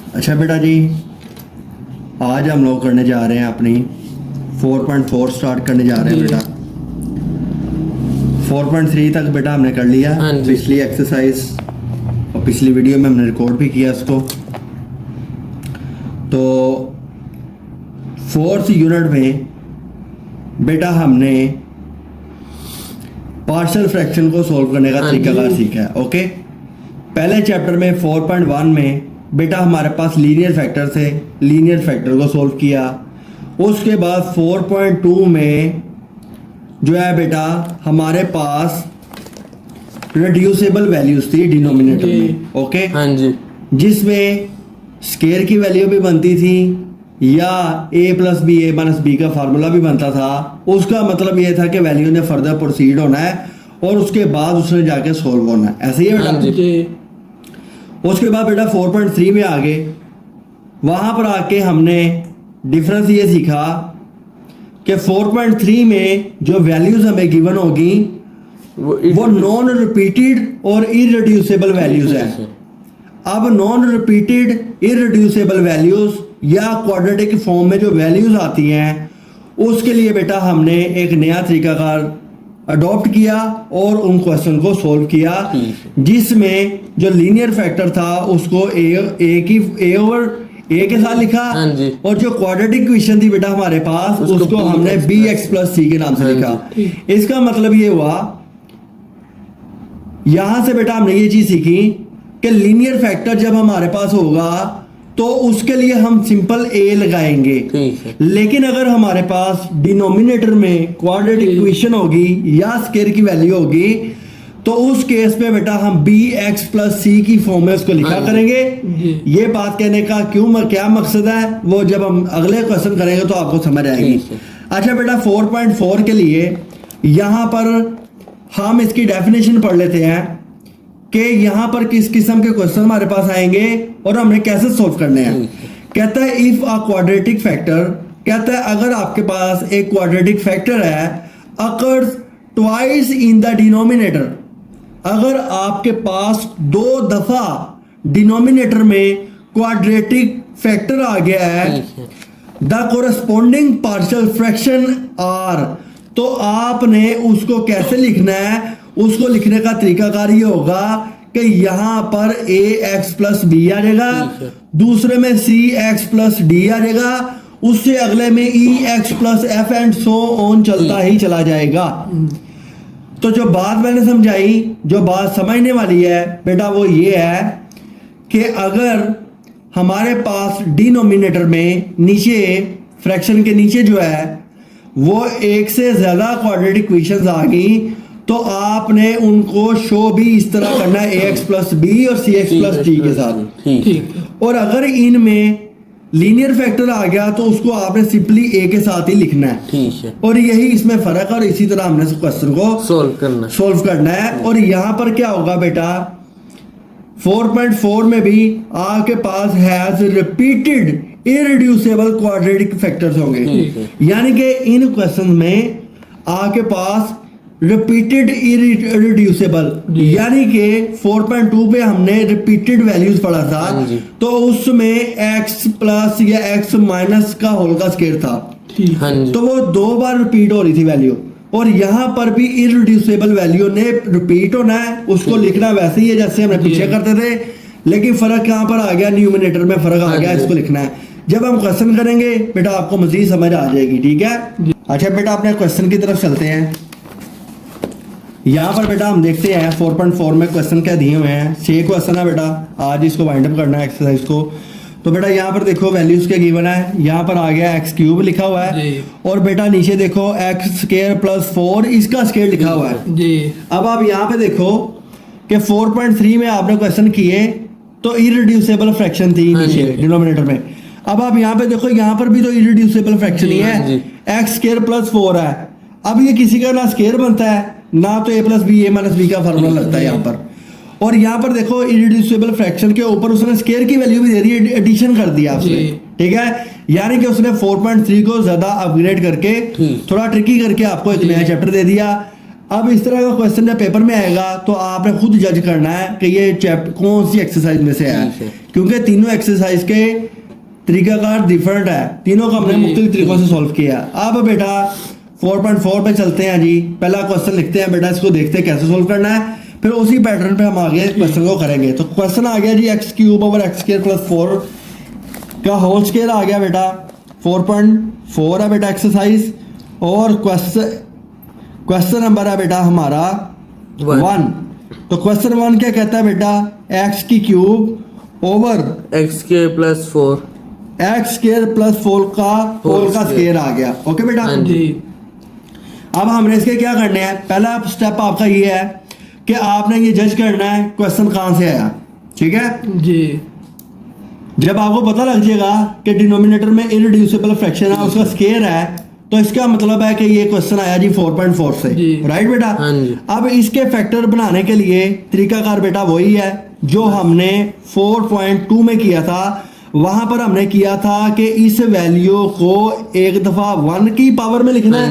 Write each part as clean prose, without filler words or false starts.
अच्छा बेटा जी, आज हम लोग करने जा रहे हैं अपनी 4.4 स्टार्ट करने जा रहे हैं बेटा। 4.3 तक बेटा हमने कर लिया पिछली एक्सरसाइज और पिछली वीडियो में हमने रिकॉर्ड भी किया इसको। तो 4th यूनिट में बेटा हमने पार्शियल फ्रैक्शन को सॉल्व करने का तरीका सीखा है। ओके, पहले चैप्टर में 4.1 में बेटा हमारे पास लीनियर फैक्टर थे, लीनियर फैक्टर को सॉल्व किया। उसके बाद 4.2 में जो है बेटा हमारे पास रिड्यूसेबल वैल्यूज थी डिनोमिनेटर में। ओके हाँ जी, जिसमें स्केयर की वैल्यू भी बनती थी या a plus b a minus b का फार्मूला भी बनता था। उसका मतलब ये था कि वैल्यू ने फर्दर प्रोसीड होना है और उसके बाद उसने जाके सोल्व होना है। ऐसे ही है बेटा। उसके बाद बेटा 4.3 में आगे वहां पर आके हमने डिफरेंस ये सीखा कि 4.3 में जो वैल्यूज हमें गिवन होगी वो नॉन रिपीटेड और इररिड्यूसेबल वैल्यूज है। अब नॉन रिपीटेड इररिड्यूसेबल वैल्यूज या क्वाड्रेटिक फॉर्म में जो वैल्यूज आती हैं उसके लिए बेटा हमने एक नया तरीकाकार अडॉप्ट किया और उन क्वेश्चन को सॉल्व किया, जिसमें जो लीनियर फैक्टर था उसको ए ओवर ए के साथ लिखा और जो क्वाड्रेटिक इक्वेशन थी बेटा हमारे पास उसको हमने बी एक्स प्लस सी के नाम से लिखा। इसका मतलब ये हुआ, यहां से बेटा हमने ये चीज सीखी कि लीनियर फैक्टर जब हमारे पास होगा तो उसके लिए हम सिंपल ए लगाएंगे, लेकिन अगर हमारे पास डिनोमिनेटर में क्वाड्रेटिक इक्वेशन होगी या स्केयर की वैल्यू होगी तो उस केस पे बेटा हम बी एक्स प्लस सी की फॉर्म में उसको लिखा करेंगे। ये बात कहने का क्या मकसद है वो जब हम अगले क्वेश्चन करेंगे तो आपको समझ आएगी। अच्छा बेटा 4.4 के लिए यहां पर हम इसकी डेफिनेशन पढ़ लेते हैं कि यहां पर किस किस्म के क्वेश्चन हमारे पास आएंगे और हमने कैसे सॉल्व करने हैं। कहता है इफ अ क्वाड्रेटिक फैक्टर, कहता है अगर आपके पास एक क्वाड्रेटिक फैक्टर है occurs twice in the denominator, अगर आपके पास 2 दफा डिनोमिनेटर में क्वाड्रेटिक फैक्टर आ गया है, the corresponding partial fraction are, तो आपने उसको कैसे लिखना है, उसको लिखने का तरीकाकार ये होगा कि यहां पर ए एक्स प्लस बी आ जाएगा, दूसरे में सी एक्स प्लस डी आ जाएगा, उससे अगले में E X plus F and so on चलता ही चला जाएगा। तो जो बात मैंने समझाई, जो बात समझने वाली है बेटा वो ये है कि अगर हमारे पास डिनोमिनेटर में नीचे फ्रैक्शन के नीचे जो है वो एक से ज्यादा क्वाड्रेटिक इक्वेशंस आ गई तो आपने उनको शो भी इस तरह करना है ए एक्स प्लस बी और सी एक्स प्लस डी के साथ। और अगर इनमें लीनियर फैक्टर आ गया तो उसको आपने सिंपली ए के साथ ही लिखना है। और यही इसमें फर्क है और इसी तरह हमने क्वेश्चन को सोल्व करना है। और यहाँ पर क्या होगा बेटा 4.4 में भी आपके पास हैज रिपीटेड इररिड्यूसेबल क्वाड्रेटिक फैक्टर्स होंगे, यानी कि इन क्वेश्चन में आपके पास रिपीटेड इररिड्यूसेबल, यानी कि 4.2 पे हमने रिपीटेड वैल्यूज पढ़ा था तो उसमें x प्लस या x माइनस का होल का स्क्वायर था, तो वो 2 बार रिपीट हो रही थी वैल्यू। और यहाँ पर भी इररिड्यूसेबल वैल्यू ने रिपीट होना है, उसको लिखना वैसे ही है जैसे हमने पीछे करते थे, लेकिन फर्क यहाँ पर आ गया, न्यूमिनेटर में फर्क आ गया, इसको लिखना है। जब हम क्वेश्चन करेंगे बेटा आपको मजीद समझ आ जाएगी, ठीक है। अच्छा बेटा अपने क्वेश्चन की तरफ चलते हैं। यहाँ पर बेटा हम देखते हैं 4.4 में क्वेश्चन क्या दिए हुए हैं। 6 क्वेश्चन है बेटा, आज इसको वाइंड अप करना है एक्सरसाइज को। तो बेटा यहाँ पर देखो वैल्यूज क्या गिवन है, यहाँ पर आ गया एक्स क्यूब लिखा हुआ है और बेटा नीचे देखो एक्स स्क्वायर प्लस 4 इसका स्क्वायर लिखा हुआ है। अब आप यहाँ पे देखो कि 4.3 में आपने क्वेश्चन किए तो इररिड्यूसेबल फ्रैक्शन थी नीचे डिनोमिनेटर में। अब आप यहाँ पे देखो, यहाँ पर भी तो इररिड्यूसेबल फ्रैक्शन ही है, एक्स स्क्वायर प्लस 4 है। अब ये किसी का ना स्क्वायर बनता है ना तो ए plus b a minus b का फार्मूला लगता है यहाँ पर। और यहाँ पर देखो इररिड्यूसेबल फ्रैक्शन के ऊपर उसने स्क्वायर की वैल्यू भी दे दी, एडिशन कर दिया आपने, ठीक है। यानी कि उसने 4.3 को ज्यादा अपग्रेड करके थोड़ा ट्रिकी करके आपको एक नया चैप्टर दे दिया। अब इस तरह का क्वेश्चन जब पेपर में आएगा तो आपने खुद जज करना है कि ये चैप्टर कौन सी एक्सरसाइज में से है, क्योंकि तीनों एक्सरसाइज के तरीकाकार डिफरेंट है, तीनों को हमने मुख्तलिफ तरीकों से सॉल्व किया। अब बेटा 4.4 पे चलते हैं जी। पहला क्वेश्चन लिखते हैं बेटा, इसको देखते हैं कैसे सॉल्व करना है, फिर उसी पैटर्न पे हम आगे क्वेश्चन को करेंगे। तो क्वेश्चन आ गया जी x³/x² + 4 का होल स्क्वायर आ गया बेटा। 4.4 है बेटा एक्सरसाइज, और क्वेश्चन नंबर है बेटा हमारा 1। तो क्वेश्चन 1 क्या कहता है बेटा, x³ + 4 का होल का स्क्वायर आ गया। ओके बेटा जी। अब हमने इसके क्या करने हैं, पहला स्टेप आपका ये है कि आपने ये जज करना है क्वेश्चन कहां से आया। ठीक है जी। जब आपको पता लग जाएगा कि डिनोमिनेटर में इररिड्यूसिबल फ्रैक्शन है, उसका स्क्वायर है, तो इसका मतलब है कि ये क्वेश्चन आया जी 4.4 से। राइट बेटा। अब इसके फैक्टर बनाने के लिए तरीकाकार बेटा वही है जो हमने 4.2 में किया था। वहां पर हमने किया था कि इस वैल्यू को एक दफा 1 की पावर में लिखना है,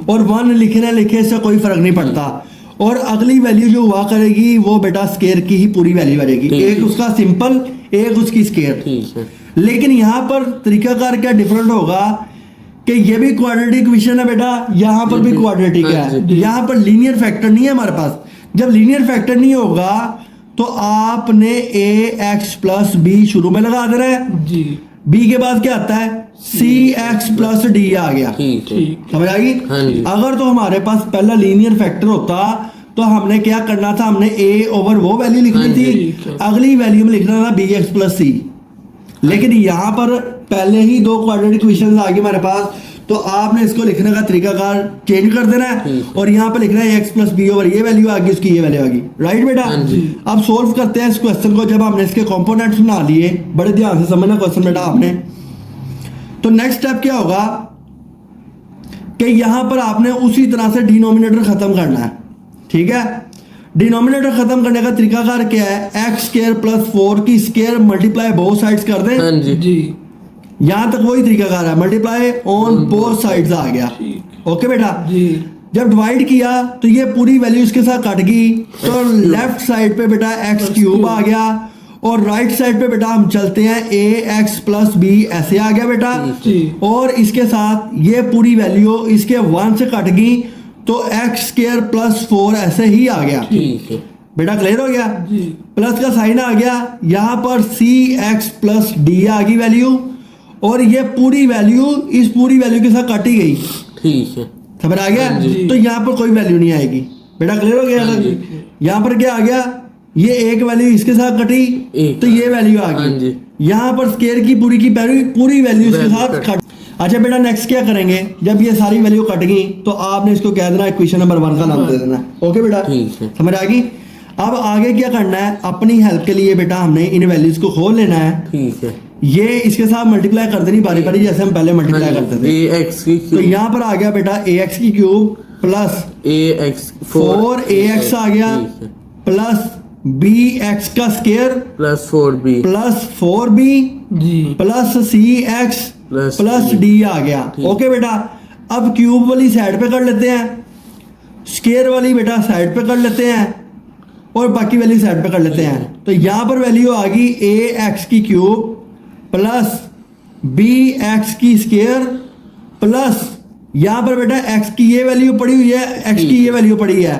और 1 लिखने लिखे से कोई फर्क नहीं पड़ता, और अगली वैल्यू जो हुआ करेगी वो बेटा स्क्वायर की ही पूरी वैल्यू बनेगी, एक उसका सिंपल एक उसकी स्क्वायर। लेकिन यहाँ पर तरीकाकार क्या डिफरेंट होगा कि ये भी क्वाड्रेटिक इक्वेशन है बेटा, यहाँ पर भी क्वाड्रेटिक है, यहाँ पर लीनियर फैक्टर नहीं है हमारे पास। जब लीनियर फैक्टर नहीं होगा तो आपने ax + b शुरू में लगा देना है जी। b के बाद क्या आता है, cx + d आ गया। समझ आ गई। अगर तो हमारे पास पहला लीनियर फैक्टर होता तो हमने क्या करना था, हमने a/, वो वैल्यू लिखनी थी, अगली वैल्यू में लिखना था bx + c। लेकिन यहाँ पर पहले ही 2 क्वाड्रेटिक इक्वेशंस आ गई हमारे पास, तो आपने इसको लिखने का तरीकाकार चेंज कर देना है, और यहाँ पे लिखना है x + b ओवर ये वैल्यू आ गई, उसकी ये वैल्यू आ गई। राइट बेटा। अब सोल्व करते हैं इस क्वेश्चन को। जब हमने इसके कंपोनेंट्स बना लिए, बड़े ध्यान से समझना क्वेश्चन बेटा आपने, तो नेक्स्ट स्टेप क्या होगा कि यहाँ पर आपने उसी तरह से डिनोमिनेटर खत्म करना है। ठीक है, डिनोमिनेटर खत्म करने का तरीकाकार क्या है, x² + 4 की स्क्वायर मल्टीप्लाई बोथ साइड्स कर दें जी। यहां तक वही तरीकाकार है, मल्टीप्लाई ऑन बोथ साइड्स आ गया। ओके बेटा जी। जब डिवाइड किया तो ये पूरी वैल्यू इसके साथ कट गई, तो लेफ्ट साइड पे बेटा x³ आ गया, और राइट साइड पे बेटा हम चलते हैं ax + b ऐसे आ गया बेटा, और इसके साथ ये पूरी वैल्यू इसके 1 से कट गई, तो x² + 4 ऐसे ही आ गया। बेटा क्लियर हो गया। प्लस का साइन आ गया, यहाँ पर cx + d आ गई वैल्यू, और ये पूरी वैल्यू इस पूरी वैल्यू के साथ काटी गई। ठीक है, समझ आ गया। तो यहाँ पर कोई वैल्यू नहीं आएगी। बेटा क्लियर हो गया। यहाँ पर क्या आ गया, ये एक वैल्यू इसके साथ कटी तो ये वैल्यू आ गई, यहाँ पर स्क्वायर की पूरी वैल्यू इसके साथ कट। अच्छा बेटा नेक्स्ट क्या करेंगे, जब ये सारी वैल्यू कट गई तो आपने इसको कह देना इक्वेशन नंबर 1 का नाम दे देना। ओके बेटा समझ आ गई। अब आगे क्या करना है, अपनी हेल्प के लिए बेटा हमने इन वैल्यूज को खोल लेना है। ठीक है, ये इसके साथ मल्टीप्लाई कर देनी बारी बारी, जैसे हम पहले मल्टीप्लाई करते थे। तो यहाँ पर आ गया बेटा ax³ + 4ax आ गया, प्लस bx का square + 4b plus cx plus d आ गया। ओके बेटा, अब क्यूब वाली साइड पे कर लेते हैं, स्क्वायर वाली बेटा साइड पे कर लेते हैं, और बाकी वैल्यू साइड पे कर लेते हैं। तो यहाँ पर वैल्यू आ गई ax³ प्लस bx की स्क्वायर प्लस यहाँ पर बेटा x की ये वैल्यू पड़ी हुई है, x की ये वैल्यू पड़ी है,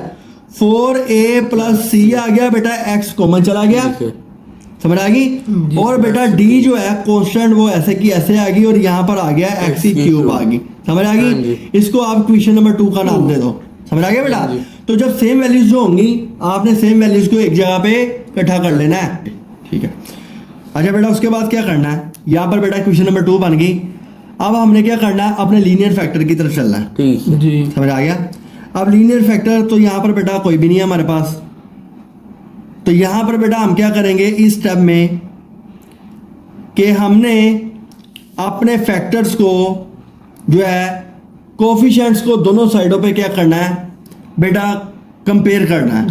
4a + c आ गया बेटा, x कॉमन चला गया। समझ आ गई। और बेटा d जो है कांस्टेंट वो ऐसे की ऐसे आ गई, और यहाँ पर आ गया x³ आ गई। समझ आ गई। इसको आप क्वेश्चन नंबर 2 का नाम दे दो। समझ आ गया बेटा। तो जब सेम वैल्यूज जो होंगी आपने सेम वैल्यूज को एक जगह पे इकट्ठा कर लेना है। ठीक है। अच्छा बेटा उसके बाद क्या करना है, यहाँ पर बेटा क्वेश्चन नंबर 2 बन गई। अब हमने क्या करना है, अपने लीनियर फैक्टर की तरफ चलना है। ठीक है जी, समझ आ गया। अब लीनियर फैक्टर तो यहाँ पर बेटा कोई भी नहीं है हमारे पास, तो यहाँ पर बेटा हम क्या करेंगे इस स्टेप में कि हमने अपने फैक्टर्स को जो है कोफिशिएंट्स को दोनों साइडों पे क्या करना है बेटा, कंपेयर करना है।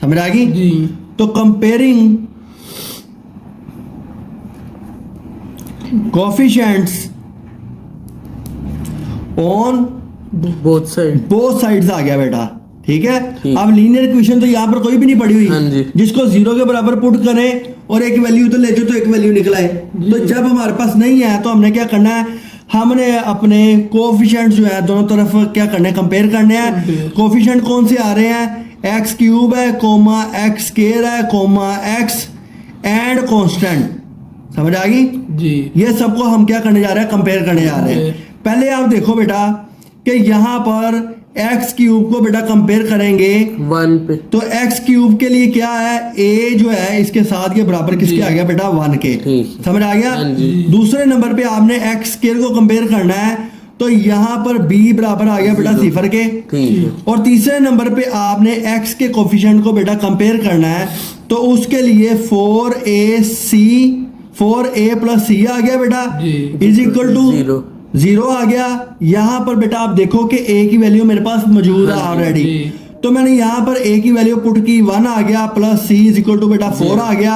समझ आ गई। तो comparing coefficients on both sides आ गया बेटा। ठीक है। ठीक। अब लीनियर इक्वेशन तो यहाँ पर कोई भी नहीं पड़ी हाँ जी। हुई, जिसको जीरो के बराबर पुट करें और एक वैल्यू तो लेते तो एक वैल्यू निकला है। तो जब हमारे पास नहीं है तो हमने क्या करना है, हमने अपने कोफिशिएंट जो है दोनों तरफ क्या करने हैं, कंपेयर करने हैं। कोफिशिएंट कौन से आ रहे हैं, एक्स क्यूब है कोमा एक्स स्क्वायर है कोमा एक्स एंड कांस्टेंट, समझ आ गई जी। ये सबको हम क्या करने जा रहे हैं, कंपेयर करने जा रहे हैं। पहले आप देखो बेटा कि यहाँ पर एक्स क्यूब को बेटा कंपेयर करेंगे 1 पे, तो एक्स क्यूब के लिए क्या है, ए जो है इसके साथ ये बराबर किसके आ गया बेटा 1 के, ठीक। समझ आ गया। हाँ जी। दूसरे नंबर पे आपने एक्स स्क्वायर को कंपेयर करना है तो यहाँ पर बी बराबर आ गया बेटा 0 के, ठीक है। और तीसरे नंबर पे आपने एक्स के कोफिशिएंट को बेटा कंपेयर करना है तो उसके लिए 4a प्लस सी आ गया बेटा इज इक्वल टू 0 आ गया। यहाँ पर बेटा आप देखो कि a की वैल्यू मेरे पास मौजूद है ऑलरेडी, तो मैंने यहाँ पर a की वैल्यू पुट की 1 आ गया plus c is equal to बेटा 4 आ गया।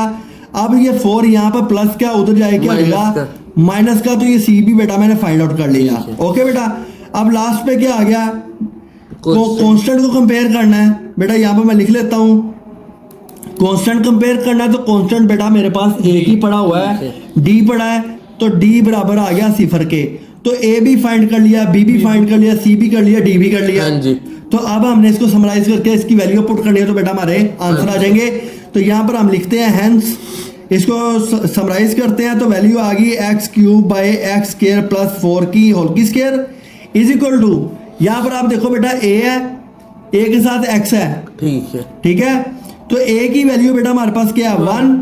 अब ये 4 यहाँ पर प्लस क्या उधर जाए क्या देगा माइनस का, तो ये c भी बेटा मैंने फाइंड आउट कर लिया। ओके बेटा, अब लास्ट पे क्या आ गया, कांस्टेंट को कंपेयर करना है बेटा, यहाँ पर मैं लिख लेता हूँ कांस्टेंट कंपेयर करना है। तो कांस्टेंट बेटा मेरे पास a ही पड़ा हुआ है, d पड़ा है, तो d बराबर आ गया 0 के, तो a भी फाइंड कर लिया, b भी फाइंड कर लिया, c भी कर लिया, d भी कर लिया। हाँ जी। तो अब हमने इसको समराइज करके इसकी वैल्यू पुट करनी है तो बेटा हमारे आंसर आ जाएंगे। तो यहाँ पर हम लिखते हैं हेंस, इसको समराइज करते हैं तो वैल्यू आ गई x cube by x square plus 4 की होल की स्क्वायर इज इक्वल टू, यहाँ पर आप देखो बेटा a है, a के साथ x है, ठीक है। ठीक है। तो a की वैल्यू बेटा हमारे पास क्या है 1,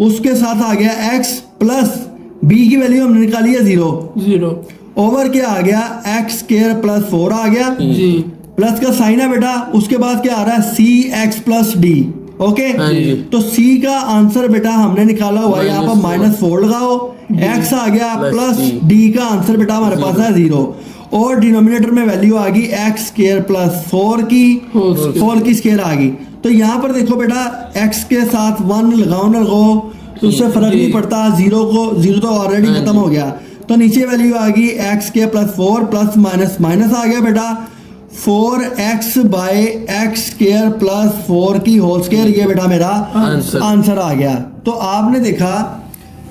उसके साथ आ गया x प्लस b की वैल्यू हमने निकाली है 0 ओवर क्या आ गया एक्स स्क्वायर प्लस 4 आ गया जी। प्लस का साइन है बेटा, उसके बाद क्या आ रहा है सी एक्स प्लस डी। ओके, हाँ जी। तो c का आंसर बेटा हमने निकाला हुआ है, यहाँ पर -4 लगाओ, x आ गया प्लस d का आंसर बेटा हमारे पास है 0, और डिनोमिनेटर में वैल्यू आ गई एक्स स्क्वायर प्लस 4 की होल की स्क्वायर आ गई। तो यहाँ पर देखो बेटा x के साथ 1 लगाओ ना लगाओ तो उससे फर्क नहीं पड़ता, 0 तो ऑलरेडी खत्म हो गया। तो नीचे वैल्यू आ गई एक्स के प्लस 4 प्लस माइनस माइनस आ गया बेटा 4x by x square plus 4 की होल स्क्वायर, ये बेटा मेरा आंसर आ गया। तो आपने देखा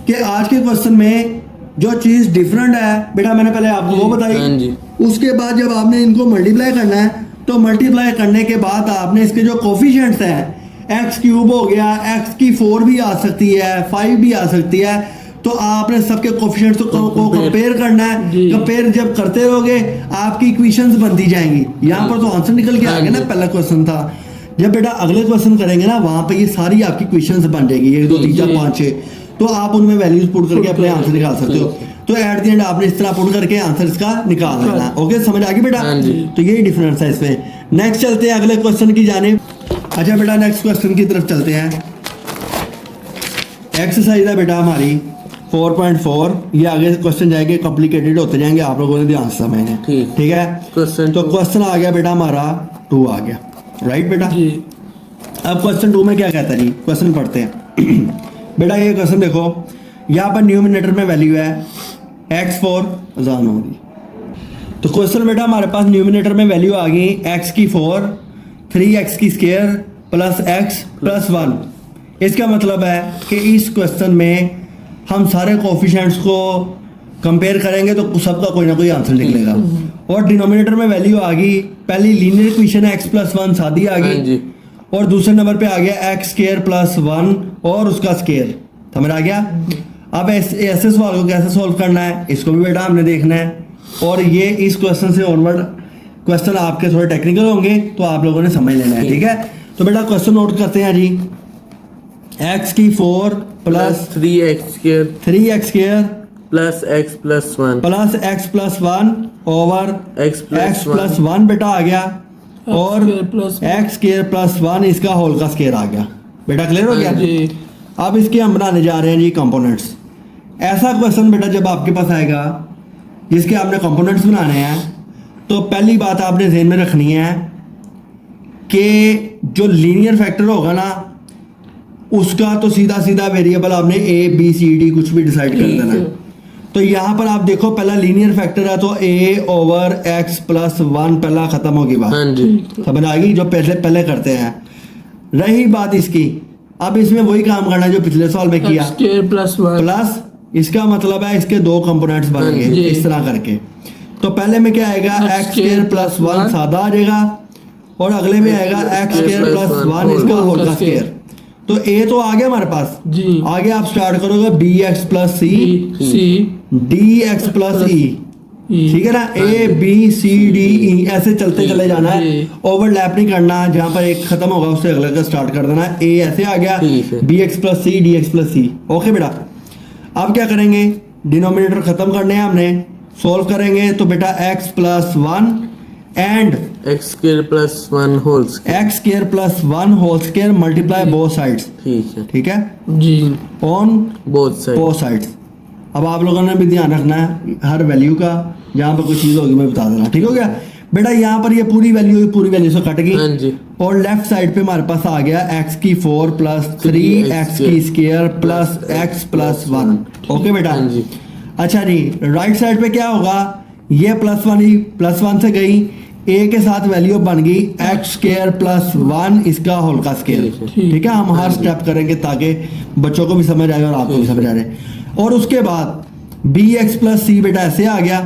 कि आज के क्वेश्चन में जो चीज डिफरेंट है बेटा, मैंने पहले आपको वो बताई, उसके बाद जब आपने इनको मल्टीप्लाई करना है तो मल्टीप्लाई करने के बाद आपने इसके जो कोफिशिएंट्स हैं, एक्स क्यूब हो गया, एक्स की 4 भी आ सकती है, 5 भी आ सकती है, तो आपने सबके कोफिशिएंट्स को कंपेयर करना है। कंपेयर जब करते रहोगे आपकी इक्वेशंस बनती जाएंगी। यहाँ पर तो आंसर निकल के आ गया ना, पहला क्वेश्चन था। जब बेटा अगले क्वेश्चन करेंगे ना वहां पे ये सारी आपकी इक्वेशंस बन जाएगी, 1 2 3 4 5 6, तो आप उनमें वैल्यूज पुट करके अपने आंसर निकाल सकते हो। तो एट द एंड आपने इस तरह पुट करके आंसर इसका निकाल लेना। ओके, समझ आ गई बेटा? तो यही डिफरेंस है इसमें। नेक्स्ट चलते हैं अगले क्वेश्चन की जानिब। अच्छा बेटा, नेक्स्ट क्वेश्चन की तरफ चलते हैं। एक्सरसाइज है बेटा हमारी 4.4, ये आगे क्वेश्चन जाएंगे कॉम्प्लिकेटेड होते जाएंगे, आप लोगों ने ध्यान से समझना। ठीक है, तो क्वेश्चन आ गया बेटा हमारा 2 आ गया, राइट बेटा? अब क्वेश्चन 2 में क्या कहता है जी, क्वेश्चन पढ़ते हैं। बेटा ये क्वेश्चन देखो, यहाँ पर न्यूमिनेटर में वैल्यू है x4 अजान हो रही। तो क्वेश्चन बेटा हमारे पास न्यूमिनेटर में वैल्यू आ गई x की 4, 3x की स्क्वायर प्लस x प्लस 1। इसका मतलब है कि इस क्वेश्चन में हम सारे कोफिशिएंट्स को कंपेयर करेंगे तो सबका कोई ना कोई आंसर निकलेगा। और डिनोमिनेटर में वैल्यू आ गई, पहली लीनियर इक्वेशन है x प्लस 1 सादी आ गई, और दूसरे नंबर पे आ गया एक्स स्क्वायर प्लस 1 और उसका स्क्वायर, समझ आ गया? अब ऐसे सवाल को कैसे सॉल्व करना है इसको भी बेटा हमने देखना है। और ये इस क्वेश्चन से ऑनवर्ड क्वेश्चन आपके थोड़े टेक्निकल होंगे तो आप लोगों ने समझ लेना है, ठीक है? तो बेटा क्वेश्चन नोट करते हैं जी। एक्स की 4 plus 3x square plus x plus 1 over x plus 1 बेटा आ गया, और एक्स स्क्वायर प्लस 1 इसका होल का स्क्वायर आ गया। बेटा क्लियर हो गया? अब इसके हम बनाने जा रहे हैं जी कंपोनेंट्स। ऐसा क्वेश्चन बेटा जब आपके पास आएगा जिसके आपने कंपोनेंट्स बनाने हैं, तो पहली बात आपने ध्यान में रखनी है कि जो लीनियर फैक्टर होगा ना उसका तो सीधा सीधा वेरिएबल आपने a b c d कुछ भी डिसाइड कर देना है। तो यहाँ पर आप देखो पहला लीनियर फैक्टर है तो a ओवर x प्लस 1 पहला खत्म होगी बात। हाँ जी, समझ आ गई, जो पहले करते हैं। रही बात इसकी, अब इसमें वही काम करना है जो पिछले सवाल में किया, प्लस इसका मतलब है इसके दो कंपोनेंट्स बनेंगे इस तरह करके। तो पहले में क्या आएगा एक्स स्क्वायर प्लस 1 सादा आ जाएगा और अगले में आएगा एक्स स्क्वायर प्लस 1 इसका होल का स्क्वायर। तो ए तो आ गया हमारे पास जी। आगे आप स्टार्ट करोगे B X plus C D X plus ई, ठीक है ना। ए बी सी डी ई ऐसे चलते चले जाना है, ओवरलैप नहीं करना। जहां पर एक खत्म होगा उससे अगले का स्टार्ट कर देना है। ए ऐसे आ गया B X plus C D X plus C. Okay बेटा, अब क्या करेंगे, डिनोमिनेटर खत्म करने हैं हमने, सोल्व करेंगे तो बेटा x plus 1 and x square plus 1 whole square, x square plus 1 whole square multiply both sides, ठीक है जी, ऑन बोथ साइड्स। अब आप लोगों ने भी ध्यान रखना है हर वैल्यू का, जहां पर कोई चीज होगी मैं बता देना, ठीक हो गया बेटा। यहाँ पर ये पूरी वैल्यू से कट गई और लेफ्ट साइड पे हमारे पास आ गया x की 4 प्लस 3x की square plus x plus 1। Okay बेटा, अच्छा जी। राइट साइड पे क्या होगा, ये प्लस 1 से गई, a के साथ वैल्यू बन गई x स्क्वायर प्लस 1 इसका होल का स्क्वायर, ठीक है। हम हर स्टेप करेंगे ताकि बच्चों को भी समझ आए और आपको भी समझ आ रहे। और उसके बाद bx प्लस सी बेटा ऐसे आ गया,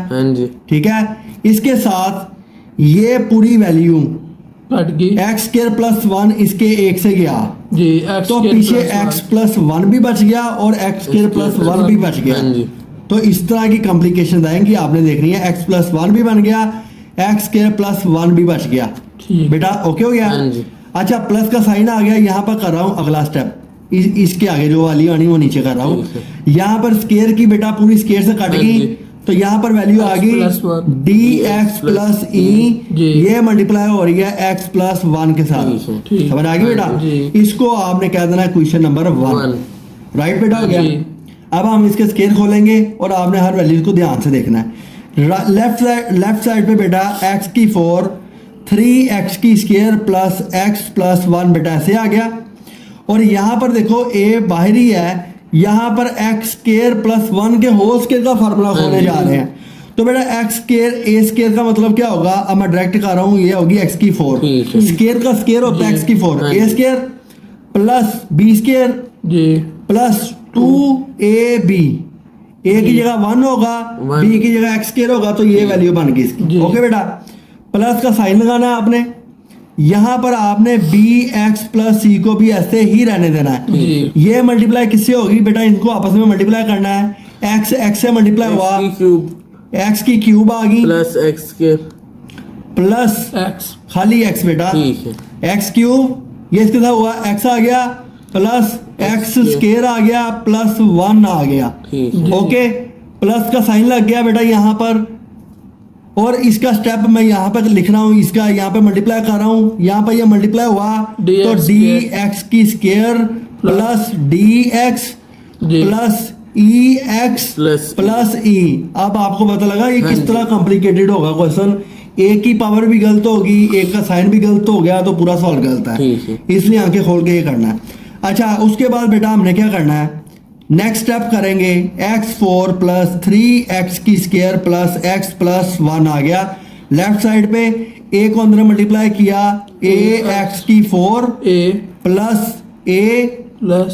ठीक है। इसके साथ ये पूरी वैल्यू एक्स स्क्वायर प्लस 1 इसके एक से गया जी, तो पीछे x प्लस 1 भी बच गया और x स्क्वायर प्लस 1 भी बच गया। तो इस तरह की कॉम्प्लिकेशन आएंगी, आपने देखनी है। x प्लस 1 भी बन गया, x स्क्वायर प्लस 1 भी बच गया बेटा। ओके हो गया। अच्छा, प्लस का साइन आ गया, यहाँ पर कर रहा हूँ अगला स्टेप, इसके आगे जो वाली आनी वो नीचे कर रहा हूँ। यहाँ पर स्क्वायर की बेटा पूरी स्क्वायर से कट गई, तो यहाँ पर वैल्यू आ गई डी एक्स प्लस ई, ये मल्टीप्लाई हो रही है x प्लस 1 के साथ। समझ आ गई बेटा। इसको आपने कह देना क्वेश्चन नंबर 1, राइट बेटा हो गया। अब हम इसके स्क्वायर खोलेंगे और आपने हर वैल्यू को ध्यान से देखना है। लेफ्ट साइड पे बेटा x की 4 3x की स्क्वायर प्लस x प्लस 1 बेटा ऐसे आ गया। और यहाँ पर देखो a बाहरी है, यहाँ पर x स्क्वायर प्लस 1 के होल स्क्वायर का फार्मूला खोलने जा रहे हैं। तो बेटा x स्क्वायर a स्क्वायर का मतलब क्या होगा, अब मैं डायरेक्ट कर रहा हूँ, ये होगी x की 4, स्क्वायर का स्क्वायर होता है x की 4, a square plus b square plus 2ab, a की जगह 1 होगा, b की जगह x स्क्वायर होगा, तो ये वैल्यू बन गई इसकी। ओके बेटा, प्लस का साइन लगाना है आपने, यहाँ पर आपने bx प्लस सी को भी ऐसे ही रहने देना है। ये मल्टीप्लाई किससे होगी बेटा, इनको आपस में मल्टीप्लाई करना है। x से मल्टीप्लाई हुआ, x की क्यूब आ गई plus x square plus x खाली x बेटा, x क्यूब, ये इसके साथ हुआ x आ गया प्लस x स्क्वायर आ गया प्लस 1 आ गया। ओके, प्लस का साइन लग गया बेटा यहाँ पर, और इसका स्टेप मैं यहाँ पर लिख रहा हूँ, इसका यहाँ पे मल्टीप्लाई कर रहा हूँ। यहाँ पर ये मल्टीप्लाई हुआ तो डी एक्स की square plus D X plus E X plus E. अब आपको पता लगा ये किस तरह कॉम्प्लिकेटेड होगा क्वेश्चन, एक की पावर भी गलत होगी, एक का साइन भी गलत हो गया तो पूरा सॉल्व गलत है, इसलिए आंखें खोल के ये करना है। अच्छा, उसके बाद बेटा हमने क्या करना है, नेक्स्ट स्टेप करेंगे x4 प्लस 3x की स्क्वायर प्लस x प्लस 1 आ गया। लेफ्ट साइड पे a को अंदर मल्टीप्लाई किया, ax की 4 प्लस a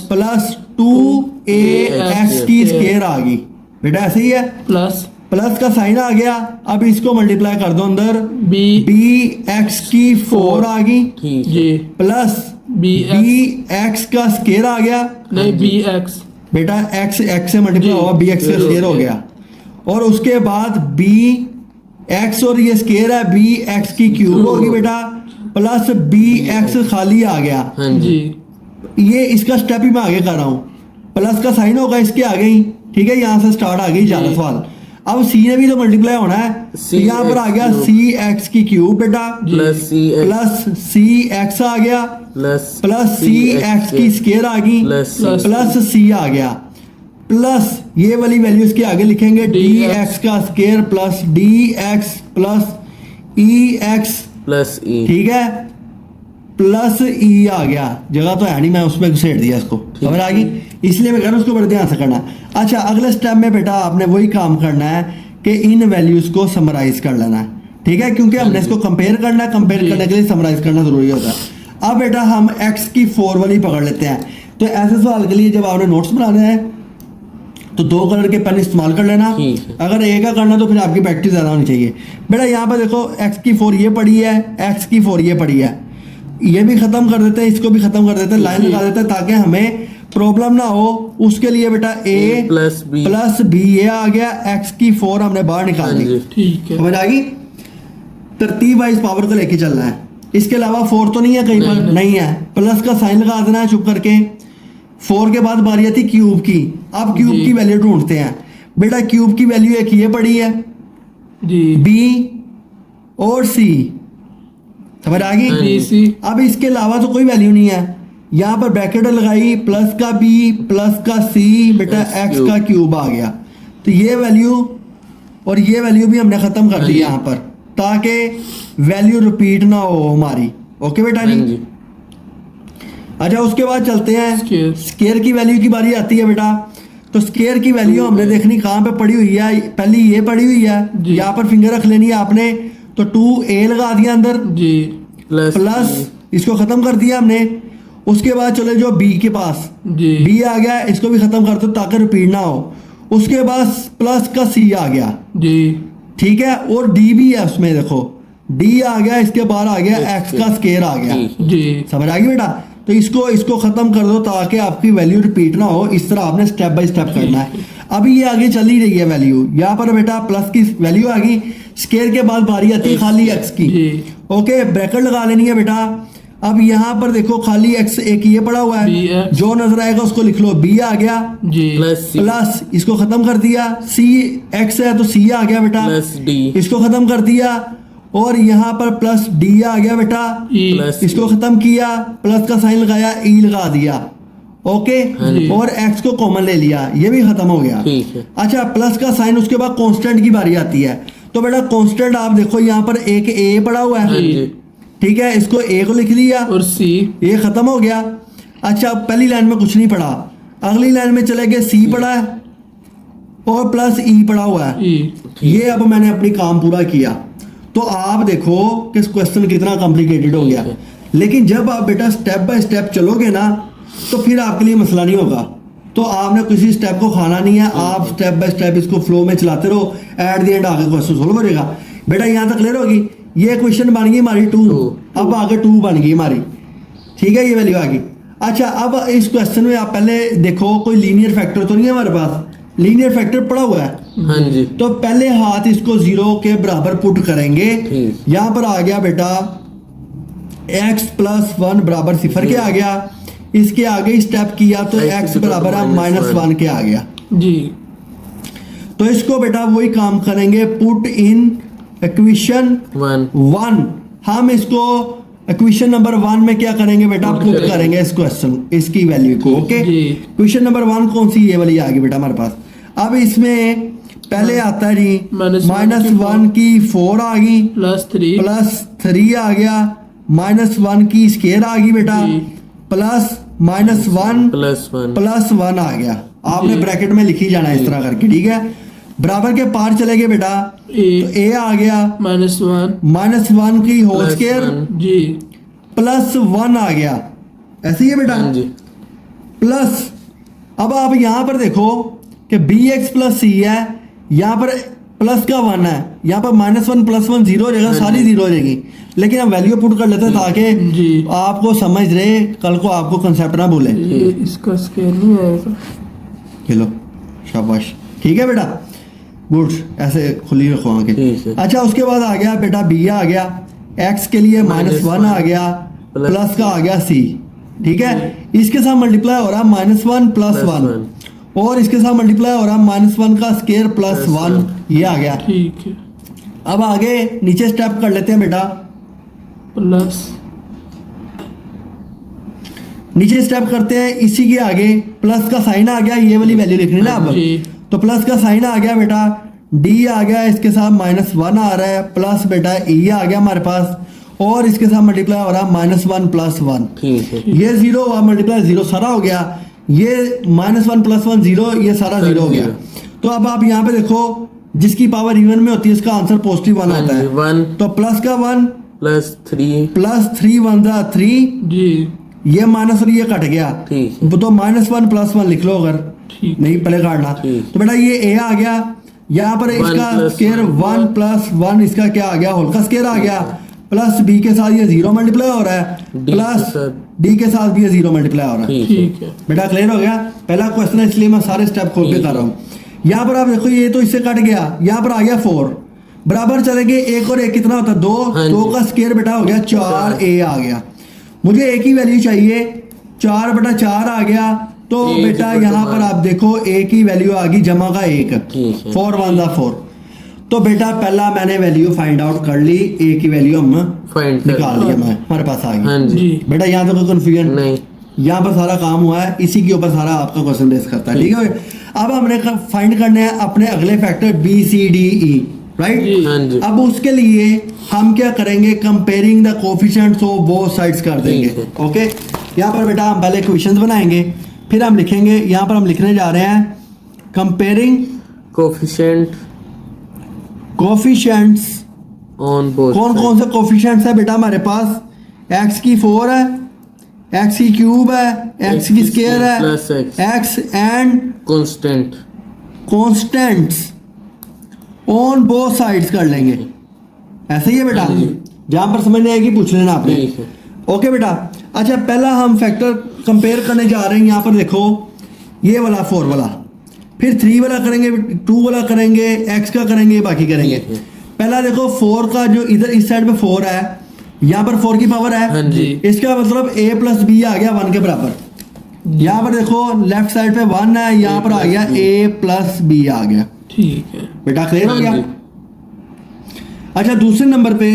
प्लस 2ax की स्क्वायर आ गई बेटा, ऐसे ही है। प्लस का साइन आ गया, अब इसको मल्टीप्लाई कर दो अंदर, bx की 4 आ गई प्लस bx का स्क्वायर आ गया, नहीं bx बेटा x से मल्टीप्लाई हुआ bx का स्क्वायर हो गया। और उसके बाद bx और ये स्क्वायर है bx की क्यूब होगी बेटा प्लस bx खाली आ गया। ये इसका स्टेप ही मैं आगे कर रहा हूँ, प्लस का साइन होगा इसके आगे ही, ठीक है। यहाँ से स्टार्ट आ गई ज्यादा सवाल। अब c ने भी तो मल्टीप्लाई होना है, यहाँ पर आ गया cx की क्यूब बेटा प्लस cx आ गया प्लस cx की स्क्वायर आ गई प्लस c आ गया, प्लस ये वाली वैल्यू इसके आगे लिखेंगे dx का square plus dx plus ex plus e, ठीक है। प्लस ई आ गया, जगह तो है नहीं, मैं उसमें घुसेड़ दिया इसको, खबर आ गई, इसलिए मैं कह रहा हूँ उसको बड़े ध्यान से करना। अच्छा अगले स्टेप में बेटा आपने वही काम करना है कि इन वैल्यूज को समराइज कर लेना है, ठीक है, क्योंकि हमने इसको कंपेयर करना है, कंपेयर करने के लिए समराइज करना जरूरी होता है। अब बेटा हम x की 4 वाली पकड़ लेते हैं। तो ऐसे सवाल के लिए जब आपने नोट्स बनाने हैं तो 2 कलर के पेन इस्तेमाल कर लेना, अगर एक का करना तो फिर आपकी प्रैक्टिस ज़्यादा होनी चाहिए। बेटा यहाँ पर देखो x की 4 ये पड़ी है, x की 4 ये पड़ी है, ये भी ख़त्म कर देते हैं, इसको भी ख़त्म कर देते हैं, लाइन लगा देते हैं ताकि हमें प्रॉब्लम ना हो। उसके लिए बेटा a प्लस b ये आ गया, x की 4 हमने बाहर निकाल दी, ठीक है, समझ आ गई। तरतीब वाइज पावर को लेके चलना है, इसके अलावा 4 तो नहीं है कहीं पर, नहीं है, प्लस का साइन लगा देना है चुप करके। 4 के बाद बारी आती क्यूब की, अब क्यूब की वैल्यू ढूंढते हैं। बेटा क्यूब की वैल्यू एक ये पड़ी है जी, b और c, समझ आ गई। अब इसके अलावा तो कोई वैल्यू नहीं है, यहाँ पर ब्रैकेट लगाई, प्लस का b प्लस का c, बेटा x का क्यूब आ गया। तो ये वैल्यू और ये वैल्यू भी हमने खत्म कर दी यहाँ पर, ताकि वैल्यू रिपीट ना हो हमारी। ओके बेटा जी। अच्छा उसके बाद चलते हैं स्केयर की वैल्यू की बारी आती है बेटा। तो स्केयर की वैल्यू हमने देखनी कहाँ पे पड़ी हुई है, पहली ये पड़ी हुई है, यहाँ पर फिंगर रख लेनी है आपने। तो 2a लगा दिया अंदर जी, प्लस इसको खत्म कर दिया हमने। उसके बाद चले जो b के पास जी, b आ गया, इसको भी खत्म कर दो ताकि रिपीट ना हो। उसके बाद प्लस का c आ गया जी, ठीक है, और d भी है उसमें, देखो d आ गया, इसके बाद आ गया x का स्केयर आ गया जी, समझ आ गई बेटा। तो इसको खत्म कर दो ताकि आपकी वैल्यू रिपीट ना हो, इस तरह आपने स्टेप बाय स्टेप करना है। अभी ये आगे चल ही रही है वैल्यू, यहाँ पर बेटा प्लस की वैल्यू आ गई, स्केयर के बाद बारी आती है खाली x की, ओके, ब्रैकेट लगा लेनी है बेटा। अब यहाँ पर देखो खाली x एक ये पड़ा हुआ है, जो नजर आएगा उसको लिख लो, b आ गया जी, प्लस इसको खत्म कर दिया, c x है तो c आ गया बेटा, इसको खत्म कर दिया, और यहाँ पर प्लस d आ गया बेटा, इसको खत्म किया, प्लस का साइन लगाया, e लगा दिया, ओके, और x को कॉमन ले लिया, ये भी खत्म हो गया। अच्छा प्लस का साइन, उसके बाद कांस्टेंट की बारी आती है। तो बेटा कांस्टेंट आप देखो यहाँ पर एक a पड़ा हुआ है, ठीक है, इसको a को लिख लिया और c, ये खत्म हो गया। अच्छा पहली लाइन में कुछ नहीं पड़ा, अगली लाइन में चले गए, c पड़ा है और प्लस e पड़ा हुआ है, ये अब मैंने अपनी काम पूरा किया। तो आप देखो कि क्वेश्चन कितना कॉम्प्लिकेटेड हो गया, लेकिन जब आप बेटा स्टेप बाय स्टेप चलोगे ना तो फिर आपके लिए मसला नहीं होगा। तो आपने किसी स्टेप को खाना नहीं है, आप स्टेप बाय स्टेप इसको फ्लो में चलाते रहो, एट द एंड आगे क्वेश्चन सोल्व हो जाएगा। बेटा यहाँ तक क्लियर होगी, ये क्वेश्चन बन गई हमारी 2, अब आगे 2 बन गई हमारी, ठीक है, ये वैल्यू आ गई। अच्छा अब इस क्वेश्चन में आप पहले देखो कोई लीनियर फैक्टर तो नहीं है हमारे पास, लीनियर फैक्टर पड़ा हुआ है, हाँ जी। तो पहले हाथ इसको 0 के बराबर पुट करेंगे, यहाँ पर आ गया बेटा x प्लस 1 बराबर 0 के आ गया, इसके आगे स्टेप किया तो x बराबर -1 के आ गया जी। तो इसको बेटा वही काम करेंगे, पुट इन इक्वेशन 1। हम इसको इक्वेशन नंबर 1 में क्या करेंगे बेटा, पुट करेंगे इस क्वेश्चन, इसकी वैल्यू को, ओके। क्वेश्चन नंबर 1 कौन सी, ये वाली आ गई बेटा हमारे पास। अब इसमें पहले आता है जी -1 की 4 आ गई, प्लस 3 आ गया, -1 की स्केयर आ गई बेटा, प्लस -1 प्लस 1 आ गया। आपने ब्रैकेट में लिखी जाना है इस तरह करके, ठीक है। बराबर के पार चले गए बेटा, तो a आ गया -1 की होल स्केयर जी, प्लस 1 आ गया, ऐसे ही है बेटा, प्लस। अब आप यहाँ पर देखो कि bx प्लस c है, यहाँ पर प्लस का 1 है, यहाँ पर -1 प्लस 1 0 हो जाएगा, सारी 0 हो जाएगी। लेकिन हम वैल्यू पुट कर लेते हैं ताकि आपको समझ रहे, कल को आपको कंसेप्ट ना भूले। इसका स्केयर नहीं आएगा, चलो शाबाश, ठीक है बेटा, गुड, ऐसे खुली रखो आंखें। अच्छा उसके बाद आ गया बेटा b आ गया, x के लिए -1 आ गया, प्लस का आ गया c, ठीक है, इसके साथ मल्टीप्लाई हो रहा -1 प्लस 1, और इसके साथ मल्टीप्लाई हो रहा -1 का स्केयर प्लस 1, ये आ गया, ठीक है। अब आगे नीचे स्टेप कर लेते हैं बेटा, प्लस नीचे स्टेप करते हैं, इसी के आगे प्लस का साइन आ गया, ये वाली वैल्यू लिखनी ना अब, तो प्लस का साइन आ गया बेटा, d आ गया, इसके साथ -1 आ रहा है, प्लस बेटा e आ गया हमारे पास, और इसके साथ मल्टीप्लाई हो रहा है -1 + 1। ठीक है। ये 0 हुआ, मल्टीप्लाई 0 सारा हो गया, ये -1 + 1 0, ये सारा 0 हो गया। तो अब आप यहाँ पे देखो, जिसकी पावर इवन में होती है उसका आंसर पॉजिटिव 1 आता है। 1 तो प्लस का 1 +3 +3 1 दा 3 जी ये माइनस और ये कट गया। ठीक है। तो -1 + 1 लिख लो अगर ठीक। नहीं पहले काटना। ठीक। तो बेटा ये a आ गया, यहाँ पर इसका plus स्केयर 1 + 1 इसका क्या आ गया, होल का स्केयर आ गया, प्लस b के साथ ये 0 मल्टीप्लाई हो रहा है, D के प्लस साथ- d के साथ भी ये 0 मल्टीप्लाई हो रहा है। ठीक है। ठीक है। बेटा क्लियर हो गया? पहला क्वेश्चन है इसलिए मैं सारे स्टेप खोल के कर रहा हूँ। यहाँ पर आप देखो ये तो इससे कट गया, यहाँ पर आ गया 4 बराबर चलेंगे, 1 और 1 कितना होता है 2, हाँ 2 जी। का स्केयर बेटा हो गया 4a आ गया। मुझे एक ही वैल्यू चाहिए, 4/4 आ गया। तो A बेटा equal to यहाँ पर 1। आप देखो a की वैल्यू आ गई जमा का 1, ठीक है। 4 1 दा 4। तो बेटा पहला मैंने वैल्यू फाइंड आउट कर ली, a की वैल्यू हम फाइंड कर निकाल लिया, मैं हमारे पास आ गई। हाँ जी। जी बेटा यहाँ तो कोई कंफ्यूजन नहीं। यहाँ पर सारा काम हुआ है, इसी के ऊपर सारा आपका क्वेश्चन बेस करता है। ठीक है, अब हमने फाइंड करने हैं अपने अगले factor b c d e, right. हाँ जी। अब उसके लिए हम क्या करेंगे, comparing the coefficients of both sides कर देंगे। ठीक है। ओके, यहाँ पर बेटा हम पहले इक्वेशंस बनाएंगे, फिर हम लिखेंगे, यहाँ पर हम लिखने जा रहे हैं comparing coefficient coefficients. On both कौन कौन से कोफिशिएंट्स है बेटा हमारे पास, x की 4 है, x की क्यूब है, x की स्क्वायर है, plus x। x and constant constants on both sides कर लेंगे। ऐसे ही है बेटा, जहां पर समझ नहीं आएगी पूछ लेना आपने। ठीक है। ओके बेटा, अच्छा पहला हम फैक्टर कंपेयर करने जा रहे हैं। यहाँ पर देखो ये वाला 4 वाला, फिर 3 वाला करेंगे, 2 वाला करेंगे, x का करेंगे, बाकी करेंगे। ठीक है। पहला देखो 4 का जो इधर इस साइड पे 4 है, यहाँ पर 4 की पावर है, हाँ जी। इसका मतलब a + b आ गया 1 के बराबर। यहाँ पर देखो लेफ्ट साइड पे 1 है, यहाँ पर आ गया a + b आ गया। ठीक है। बेटा क्लियर हो हाँ गया? जी। अच्छा दूसरे नंबर पे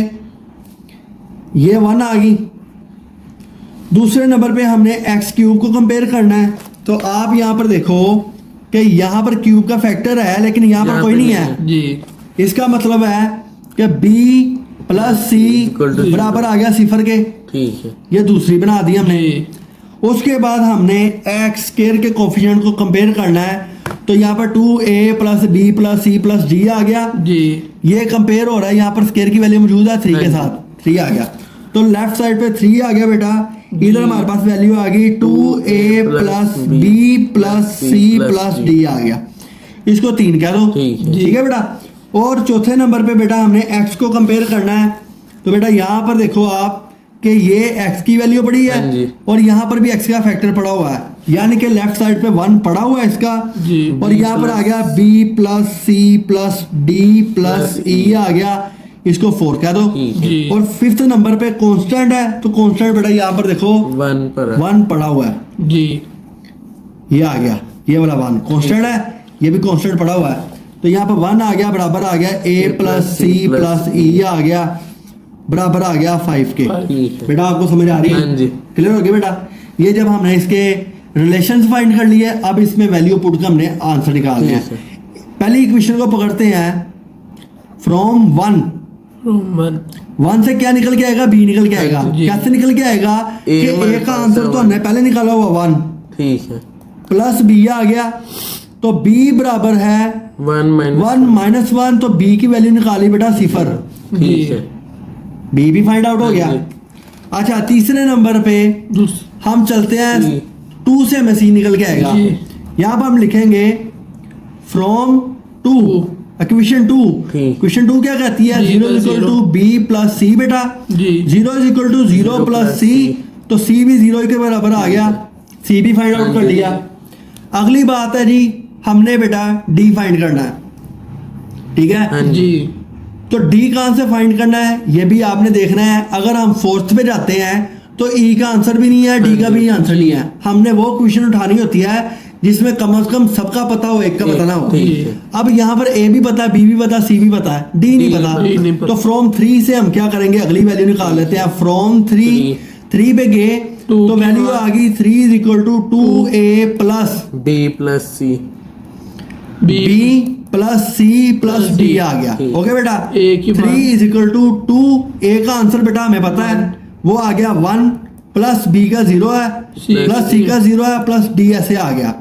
ये 1 आ गई, दूसरे नंबर पे हमने x क्यूब को कंपेयर करना है। तो आप यहाँ पर देखो कि यहाँ पर क्यूब का फैक्टर है, लेकिन यहाँ पर यहाँ कोई पे नहीं नहीं है। जी इसका मतलब है कि b + c Equal to बराबर आ गया 0 के। ठीक है। ये दूसरी बना दी हमने। जी उसके बाद हमने x स्क्वायर के कोफिशिएंट को कंपेयर करना है। तो यहाँ पर 2a + b + c + d आ गया। जी ये कंपेयर हो रहा है, यहाँ पर स्क्वायर की वैल्यू मौजूद है 3 के हाँ साथ, 3 आ गया। तो लेफ्ट साइड पे 3 आ गया बेटा, इधर हमारे पास वैल्यू आ गई 2a + b + c + d आ गया। इसको 3 कह दो। ठीक है। ठीक है बेटा। और चौथे नंबर पे बेटा हमने x को कंपेयर करना है। तो बेटा यहाँ पर देखो आप कि ये x की वैल्यू पड़ी हाँ जी। है और यहाँ पर भी x का फैक्टर पड़ा हुआ है, यानी कि लेफ्ट साइड पे 1 पड़ा हुआ है इसका। जी। और यहाँ पर आ गया b + c + d + e आ गया, इसको 4 कह दो। ठीक है। जी और फिफ्थ नंबर पे कांस्टेंट है, तो कांस्टेंट बेटा यहाँ पर देखो 1 पर 1 पड़ा हुआ है, जी ये आ गया, ये वाला 1 कांस्टेंट है, ये भी कांस्टेंट पड़ा हुआ है। तो यहाँ पर 1 आ गया, बराबर आ गया a + c + e आ गया, बराबर आ गया 5 के। ठीक है। बेटा आपको समझ आ रही है? हाँ जी। क्लियर हो गया बेटा? ये जब हमने इसके रिलेशंस फाइंड कर लिए, अब इसमें वैल्यू पुट कर हमने आंसर निकाल लिया। ठीक पहली इक्वेशन को पकड़ते हैं, फ्रॉम 1 से क्या निकल के आएगा, b निकल के आएगा। जी। कैसे निकल के आएगा कि हमारे a का पास आंसर है तो 1। हमने पहले निकाला हुआ 1 ठीक है। प्लस b आ गया, तो b बराबर है 1 1 - 1, तो b की वैल्यू निकाली बेटा 0, ठीक है। b भी फाइंड आउट हो हाँ गया। जी। अच्छा तीसरे नंबर पे हम चलते हैं, जी। 2 से हमें c निकल के आएगा। जी। यहाँ पर हम लिखेंगे फ्रॉम 2 इक्वेशन 2। ठीक। क्वेश्चन 2 क्या कहती है, जी 0 = = b + c बेटा। जी 0 = 0 + c, तो c भी 0 के बराबर आ गया, c भी फाइंड आउट कर लिया। अगली बात है जी, हमने बेटा d फाइंड करना है। ठीक है, हाँ जी। जी तो d कहाँ से फाइंड करना है ये भी आपने देखना है। अगर हम 4th पे जाते हैं तो e का आंसर भी नहीं है, d का भी आंसर नहीं है। हमने वो क्वेश्चन उठानी होती है जिसमें कम से कम सबका पता हो, एक का पता ना हो। ठीक है। अब यहाँ पर a भी पता है, b भी पता है, c भी पता है, d नहीं D पता। नहीं पता। तो फ्रॉम 3 से हम क्या करेंगे, अगली वैल्यू निकाल लेते हैं। फ्रॉम 3 पे गए Two तो की वैल्यू आ गई 3 = 2a + d + c b plus सी प्लस डी आ गया। ओके बेटा, A की 3 इज इक्वल टू 2। ए का आंसर बेटा हमें पता है, वो आ गया 1, प्लस बी का 0 है, प्लस सी का 0 है, प्लस डी ऐसे आ गया।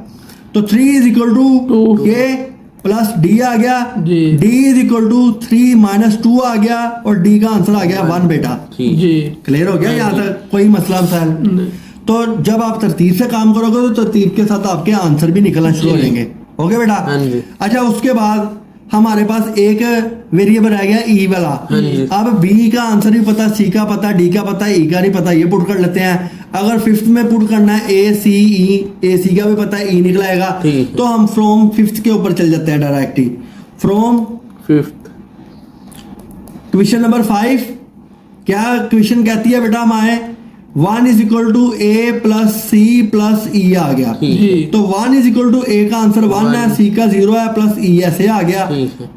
तो 3 is equal to A plus D आ गया, D is equal to 3 minus 2 आ गया, और डी का आंसर आ गया 1 बेटा। जी क्लियर हो गया यहाँ तक? कोई मसला मसाइल? तो जब आप तरतीब से काम करोगे तो तरतीब के साथ आपके आंसर भी निकलना शुरू हो जाएंगे। ओके बेटा, अच्छा उसके बाद हमारे पास एक वेरिएबल रह गया ई वाला। अब बी का आंसर भी पता, सी का पता, डी का पता, ई का नहीं पता, ये पुट कर लेते हैं। अगर फिफ्थ में पुट करना है ए सी ई, ए सी का भी पता है, ई निकलाएगा, तो हम फ्रॉम फिफ्थ के ऊपर चल जाते हैं directly. From fifth, question number 5 क्या क्वेश्चन कहती है बेटा हमारे 1 is equal to A plus C plus E आ गया। तो 1 इज इक्वल टू ए का आंसर 1 है, सी का 0 है, प्लस ई ऐसे आ गया।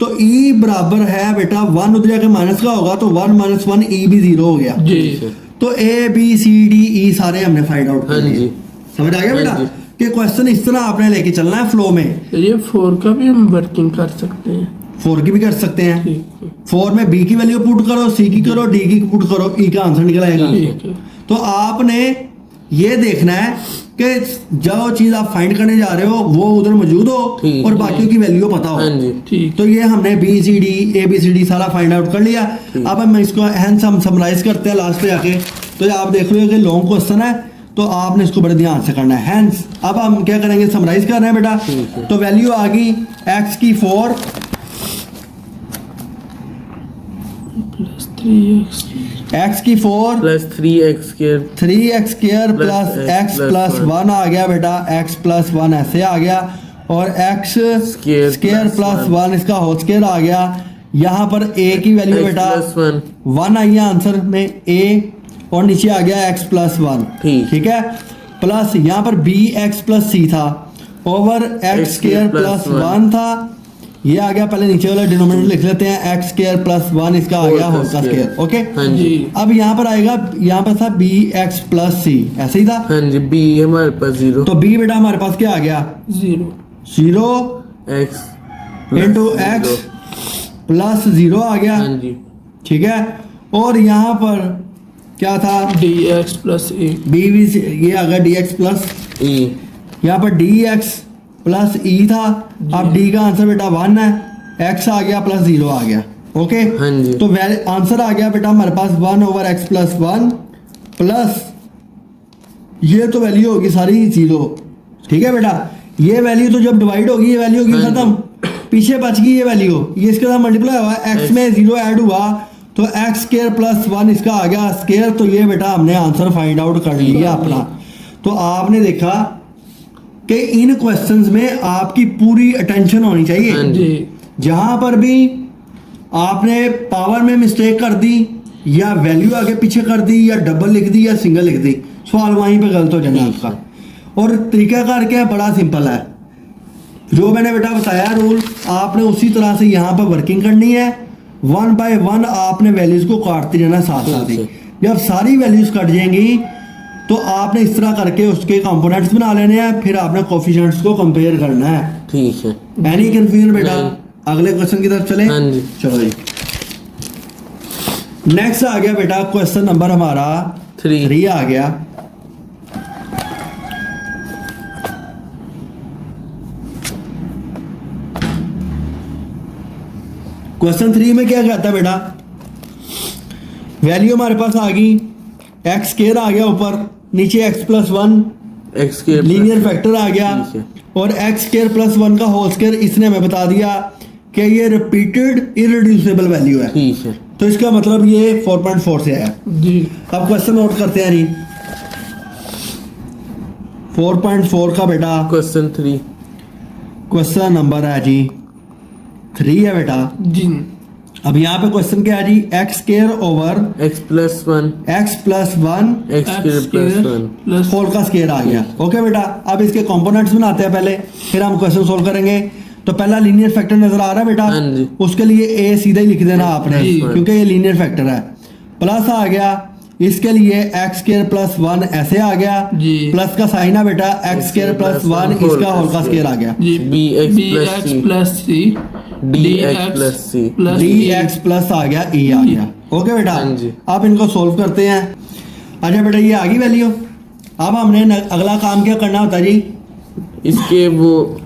तो ई बराबर है बेटा 1 उधर जाके माइनस का होगा, तो 1 माइनस 1 ई भी 0 हो गया। तो ए बी सी डी ई सारे हमने फाइंड आउट कर लिए। समझ आ गया बेटा कि क्वेश्चन इस तरह आपने लेके चलना है फ्लो में। ये 4 का भी हम वर्किंग कर सकते हैं, 4 की भी कर सकते हैं। 4 में बी की वैल्यू पुट करो, सी की करो, डी की पुट करो, ई का आंसर निकल आएगा। तो आपने ये देखना है कि जो चीज आप फाइंड करने जा रहे हो वो उधर मौजूद हो और बाकियों की वैल्यू पता हो। तो ये हमने b c d a b c d सारा फाइंड आउट कर लिया। अब हम इसको हैंस हम समराइज करते हैं लास्ट पे जाके। तो आप देख रहे हो कि लॉन्ग क्वेश्चन है, तो आपने इसको बड़े ध्यान से करना है। हैंस अब हम क्या करेंगे, समराइज कर रहे हैं बेटा। तो वैल्यू आ गई एक्स की 4 प्लस 3x एक्स की 4 plus 3x square plus x plus 1 आ गया बेटा, एक्स प्लस 1 ऐसे आ गया, और एक्स स्क्वायर प्लस 1 इसका होल स्क्वायर आ गया। यहाँ पर ए की वैल्यू बेटा 1 आई है आंसर में ए, और नीचे आ गया एक्स प्लस 1। ठीक है, प्लस यहाँ पर बी एक्स प्लस सी था, ओवर एक्स स्क्वायर प्लस 1 था, ये आ गया। पहले नीचे वाला डिनोमिनेटर लिख लेते हैं, एक्स स्क्वायर प्लस 1 इसका आ गया होल का स्क्वायर। ओके अब यहाँ पर आएगा, यहाँ पर था बी एक्स प्लस सी, ऐसे ही था। हाँ जी, बी हमारे पास 0, तो बी बेटा हमारे पास क्या आ गया 0 x इंटू एक्स प्लस 0 आ गया। हाँ जी, ठीक है, और यहाँ पर क्या था dx प्लस a, बी ये आ गया डी एक्स प्लस e, यहाँ पर डी एक्स प्लस ई था। अब डी का आंसर बेटा 1 है, एक्स आ गया प्लस 0 आ गया। ओके हाँ जी, तो आंसर आ गया बेटा हमारे पास 1 ओवर एक्स प्लस 1 प्लस ये तो वैल्यू होगी सारी 0। ठीक है बेटा, ये वैल्यू तो जब डिवाइड होगी ये वैल्यू होगी खत्म, पीछे बच गई ये वैल्यू, ये इसके साथ मल्टीप्लाई हुआ, एक्स में 0 ऐड हुआ, तो एक्स स्क्वायर प्लस 1 इसका आ गया स्क्वायर। तो ये बेटा हमने आंसर फाइंड आउट कर लिया अपना। तो आपने देखा कि इन क्वेश्चंस में आपकी पूरी अटेंशन होनी चाहिए। जहां पर भी आपने पावर में मिस्टेक कर दी या वैल्यू आगे पीछे कर दी या डबल लिख दी या सिंगल लिख दी, सवाल वहीं पे गलत हो जाना आपका। और तरीकाकार क्या है, बड़ा सिंपल है। जो मैंने बेटा बताया रूल, आपने उसी तरह से यहाँ पर वर्किंग करनी है। 1 बाय 1 आपने वैल्यूज को काटते जाना साथ साथ ही। जब सारी वैल्यूज कट जाएंगी तो आपने इस तरह करके उसके कंपोनेंट्स बना लेने हैं, फिर आपने कोफिशिएंट्स को कंपेयर करना है। ठीक है, एनी कंफ्यूजन बेटा? अगले क्वेश्चन की तरफ चले। चलो जी, नेक्स्ट आ गया बेटा क्वेश्चन नंबर हमारा 3 आ गया। क्वेश्चन 3 में क्या कहता है बेटा, वैल्यू हमारे पास आ गई, एक्स स्क्वायर आ गया ऊपर, नीचे एक्स प्लस 1 एक्स के लीनियर फैक्टर आ गया, और एक्स स्क्वायर प्लस 1 का होल स्क्वायर इसने हमें बता दिया कि ये रिपीटेड इररिड्यूसिबल वैल्यू है। ठीक है, तो इसका मतलब ये 4.4 से आया जी। अब क्वेश्चन नोट करते हैं जी, 4.4 का बेटा क्वेश्चन 3, क्वेश्चन नंबर है जी 3 है बेटा जी। अब यहाँ पे क्वेश्चन क्या है जी, X square over X plus 1 X plus 1 X square plus 1 whole का स्क्वायर आ गया। ओके बेटा, अब इसके कंपोनेंट्स बनाते हैं पहले, फिर हम क्वेश्चन सोल्व करेंगे। तो पहला लीनियर फैक्टर नजर आ रहा है बेटा, उसके लिए ए सीधा ही लिख देना आपने, क्योंकि ये लीनियर फैक्टर है। प्लस आ गया, इसके लिए एक्स स्क्वायर प्लस 1 ऐसे आ गया, प्लस का साइन है बेटा, एक्स स्क्वायर प्लस 1 इसका होल का स्क्वायर आ गया, B X plus C D X plus C D X plus आ गया ई आ गया। ओके बेटा, हाँ जी। अब इनको सोल्व करते हैं। अच्छा बेटा ये आ गई वैल्यू। अब हमने अगला काम क्या करना होता है जी, इसके वो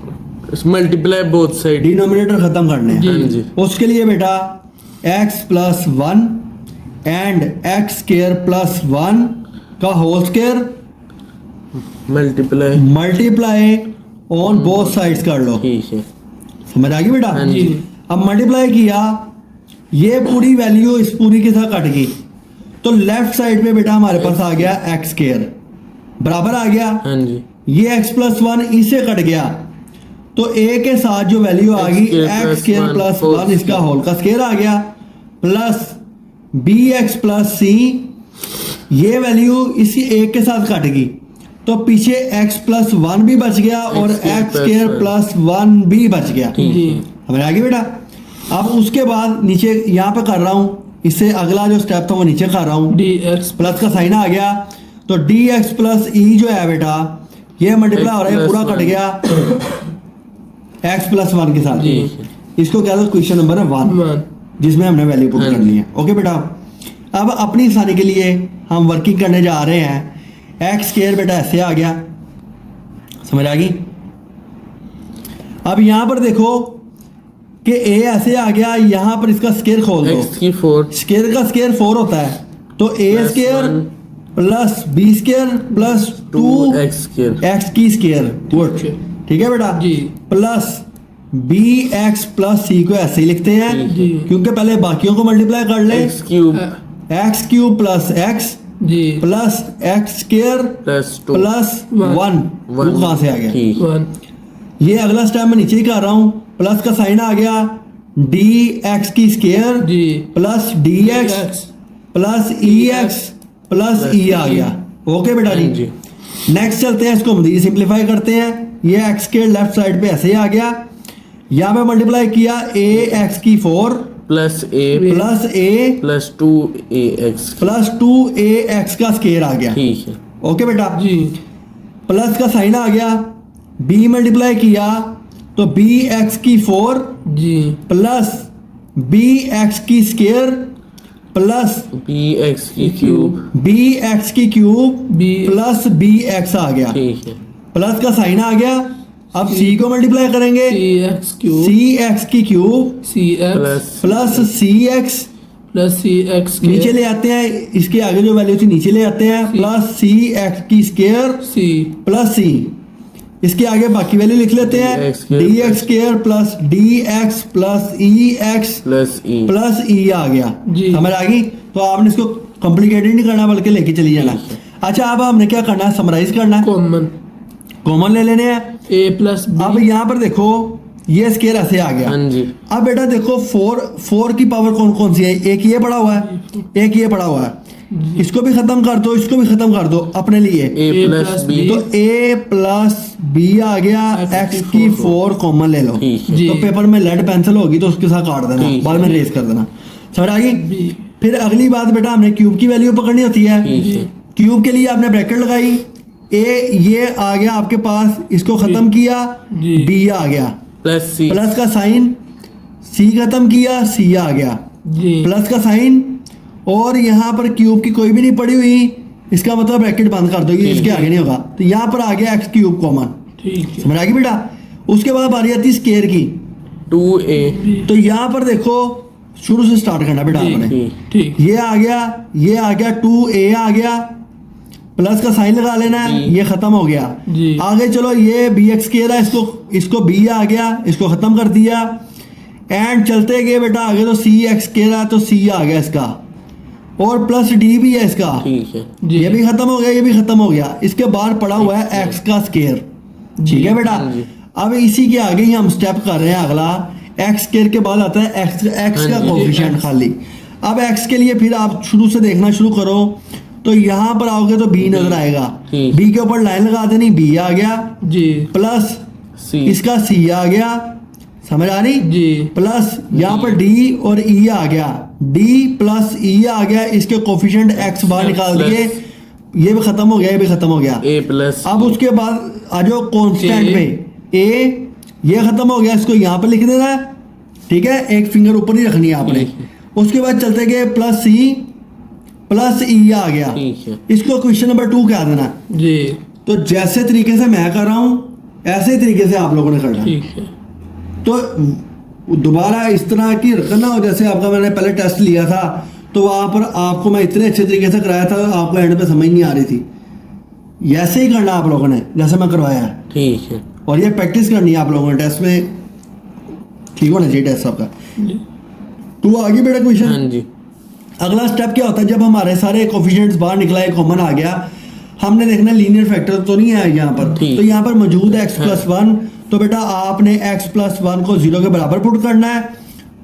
मल्टीप्लाई बोथ साइड, डिनोमिनेटर खत्म करने हैं। हाँ जी। उसके लिए बेटा x plus 1 and x square plus 1 का whole square multiply on both sides कर लो। ठीक है, समझ आ गई बेटा? हाँ जी। अब मल्टीप्लाई किया, ये पूरी वैल्यू इस पूरी के साथ कट गई, तो लेफ्ट साइड पे बेटा हमारे पास आ गया एक्स स्केयर बराबर आ गया। हाँ जी। ये x प्लस 1 इससे कट गया, तो a के साथ जो वैल्यू आ गई एक्स स्केयर प्लस 1 इसका होल का स्केयर आ गया, प्लस bx प्लस c, ये वैल्यू इसी एक के साथ कट गई, तो पीछे x प्लस 1 भी बच गया और एक्स स्केयर प्लस 1 भी बच गया। हमें आ गई बेटा। अब उसके बाद नीचे यहाँ पे कर रहा हूँ, इससे अगला जो स्टेप था वो नीचे कर रहा हूँ, dx प्लस का साइन आ गया, तो dx प्लस ई जो है बेटा ये मल्टीप्लाई हो रहा है, पूरा कट गया x प्लस 1 के साथ। इसको क्या था, क्वेश्चन नंबर 1 जिसमें हमने वैल्यू पुट करनी है। ओके बेटा, अब अपनी आसानी के लिए हम वर्किंग करने जा रहे हैं। एक्स स्केयर बेटा ऐसे आ गया, समझ आ गई? अब यहां पर देखो कि a ऐसे आ गया, यहां पर इसका स्केयर खोल दो, x की 4 स्केयर का स्केयर 4 होता है, तो a square plus b square plus 2 x square, x की स्केयर। गुड, ठीक है बेटा जी। प्लस bx प्लस c को ऐसे ही लिखते हैं जी। क्योंकि पहले बाकियों को मल्टीप्लाई कर ले। X cube X cube plus X G plus X square plus 2 plus 1 कहाँ से आ गया? ठीक, 1 ये अगला स्टेप मैं नीचे ही कर रहा हूँ, प्लस का साइन आ गया, dx की square G plus dx plus ex plus e आ गया। ओके बेटा हाँ जी, जी। नेक्स्ट चलते हैं, इसको मजीद सिंप्लीफाई करते हैं। ये x के लेफ्ट साइड पे ऐसे ही आ गया, यहाँ पे मल्टीप्लाई किया ax की 4 plus a plus a plus 2ax, plus 2ax का स्केयर आ गया। ठीक है, ओके बेटा, जी प्लस का साइन आ गया, b मल्टीप्लाई किया तो bx की 4 जी प्लस bx की स्केयर प्लस bx की क्यूब, bx की क्यूब b प्लस bx आ गया, ठीक है, प्लस का साइन आ गया। अब c को मल्टीप्लाई करेंगे, cx क्यूब cx की cube cx plus cx plus cx नीचे ले आते हैं, इसके आगे जो वैल्यू थी नीचे ले आते हैं, प्लस cx की स्केयर c प्लस c, इसके आगे बाकी वैल्यू लिख लेते हैं, dx square plus dx plus ex plus e, plus e आ गया। जी। समझ आ गई? तो आपने इसको कॉम्प्लिकेटेड नहीं करना बल्कि लेके चली जाना। अच्छा, अब हमने क्या करना है, समराइज करना है, कॉमन ले लेने हैं। a प्लस अब यहाँ पर देखो ये स्केयर ऐसे आ गया। हाँ जी, अब बेटा देखो 4 की पावर कौन कौन सी है, एक ये पड़ा हुआ है, एक ये पड़ा हुआ है, इसको भी खत्म कर दो, इसको भी खत्म कर दो अपने लिए, a प्लस b, तो a प्लस b आ गया, x की 4 कॉमन ले लो, ठीक है, जी। तो पेपर में लेड पेंसिल होगी तो उसके साथ काट देना, ठीक बाद में रेस कर देना। समझ आ गई? b फिर अगली बात बेटा हमने क्यूब की वैल्यू पकड़नी होती है। ठीक है, क्यूब के लिए आपने ब्रैकेट लगाई, a ये आ गया आपके पास, इसको खत्म किया, जी। b आ गया, प्लस c, प्लस का साइन, c खत्म किया, c आ गया, जी प्लस का साइन, और यहाँ पर क्यूब की कोई भी नहीं पड़ी हुई, इसका मतलब ब्रैकेट बंद कर दो, ये इसके आगे नहीं होगा, तो यहाँ पर आ गया एक्स क्यूब कॉमन। ठीक है समझ आ गई बेटा? उसके बाद बारी आती है स्केयर की, 2a, तो यहाँ पर देखो शुरू से स्टार्ट करना बेटा आपने, ठीक, ठीक ये आ गया 2a आ गया, प्लस का साइन लगा लेना है, ये खत्म हो गया। जी। आगे चलो, ये bx स्केयर है, इसको b आ गया, इसको खत्म कर दिया, एंड चलते गए बेटा आगे, तो cx स्केयर है तो c आ गया इसका, और प्लस d भी है इसका, ठीक है, जी ये भी खत्म हो गया, ये भी खत्म हो गया, इसके बाहर पड़ा हुआ है x का स्केयर। ठीक है बेटा? जी। अब इसी के आगे ही हम स्टेप कर रहे हैं अगला, x स्केयर के बाद आता है x का हाँ जी, कोफिशिएंट x। खाली। अब x के लिए फिर आप शुरू से देखना शुरू करो, तो यहाँ पर आओगे तो b नजर आएगा, ठीक। b के ऊपर लाइन लगा देनी, b आ गया, जी प्लस c, इसका c आ गया, समझ आ रही? जी प्लस यहाँ पर d और e आ गया, d प्लस e आ गया, इसके कोफिशिएंट x बाहर निकाल दिए, ये भी खत्म हो गया, ये भी खत्म हो गया। a प्लस अब उसके बाद आ जाओ कांस्टेंट A। पे, a ये खत्म हो गया, इसको यहाँ पे लिख देना है, ठीक है, एक फिंगर ऊपर ही रखनी है आपने। उसके बाद चलते गए प्लस सी प्लस ई आ गया, ठीक है इसको क्वेश्चन नंबर 2 क्या देना जी तो जैसे तरीके से मैं कर रहा हूँ ऐसे ही तरीके से आप लोगों ने करना है। ठीक है तो दोबारा इस तरह की करना हो जैसे आपका मैंने पहले टेस्ट लिया था तो वहां पर आपको मैं इतने अच्छे तरीके से कराया था आपको एंड पे समझ नहीं आ रही थी। ऐसे ही करना आप लोगों ने जैसे मैं करवाया है, ठीक है और ये प्रैक्टिस करनी है आप लोगों ने टेस्ट में ठीक होना चाहिए टेस्ट आपका। तो आगे बेटा क्वेश्चन, हाँ जी अगला स्टेप क्या होता है जब हमारे सारे कोफिशिएंट्स बाहर निकला है कॉमन आ गया हमने देखना लीनियर फैक्टर तो नहीं है यहाँ पर, ठीक। तो यहाँ पर मौजूद है x+1 तो बेटा आपने x+1 को 0 के बराबर पुट करना है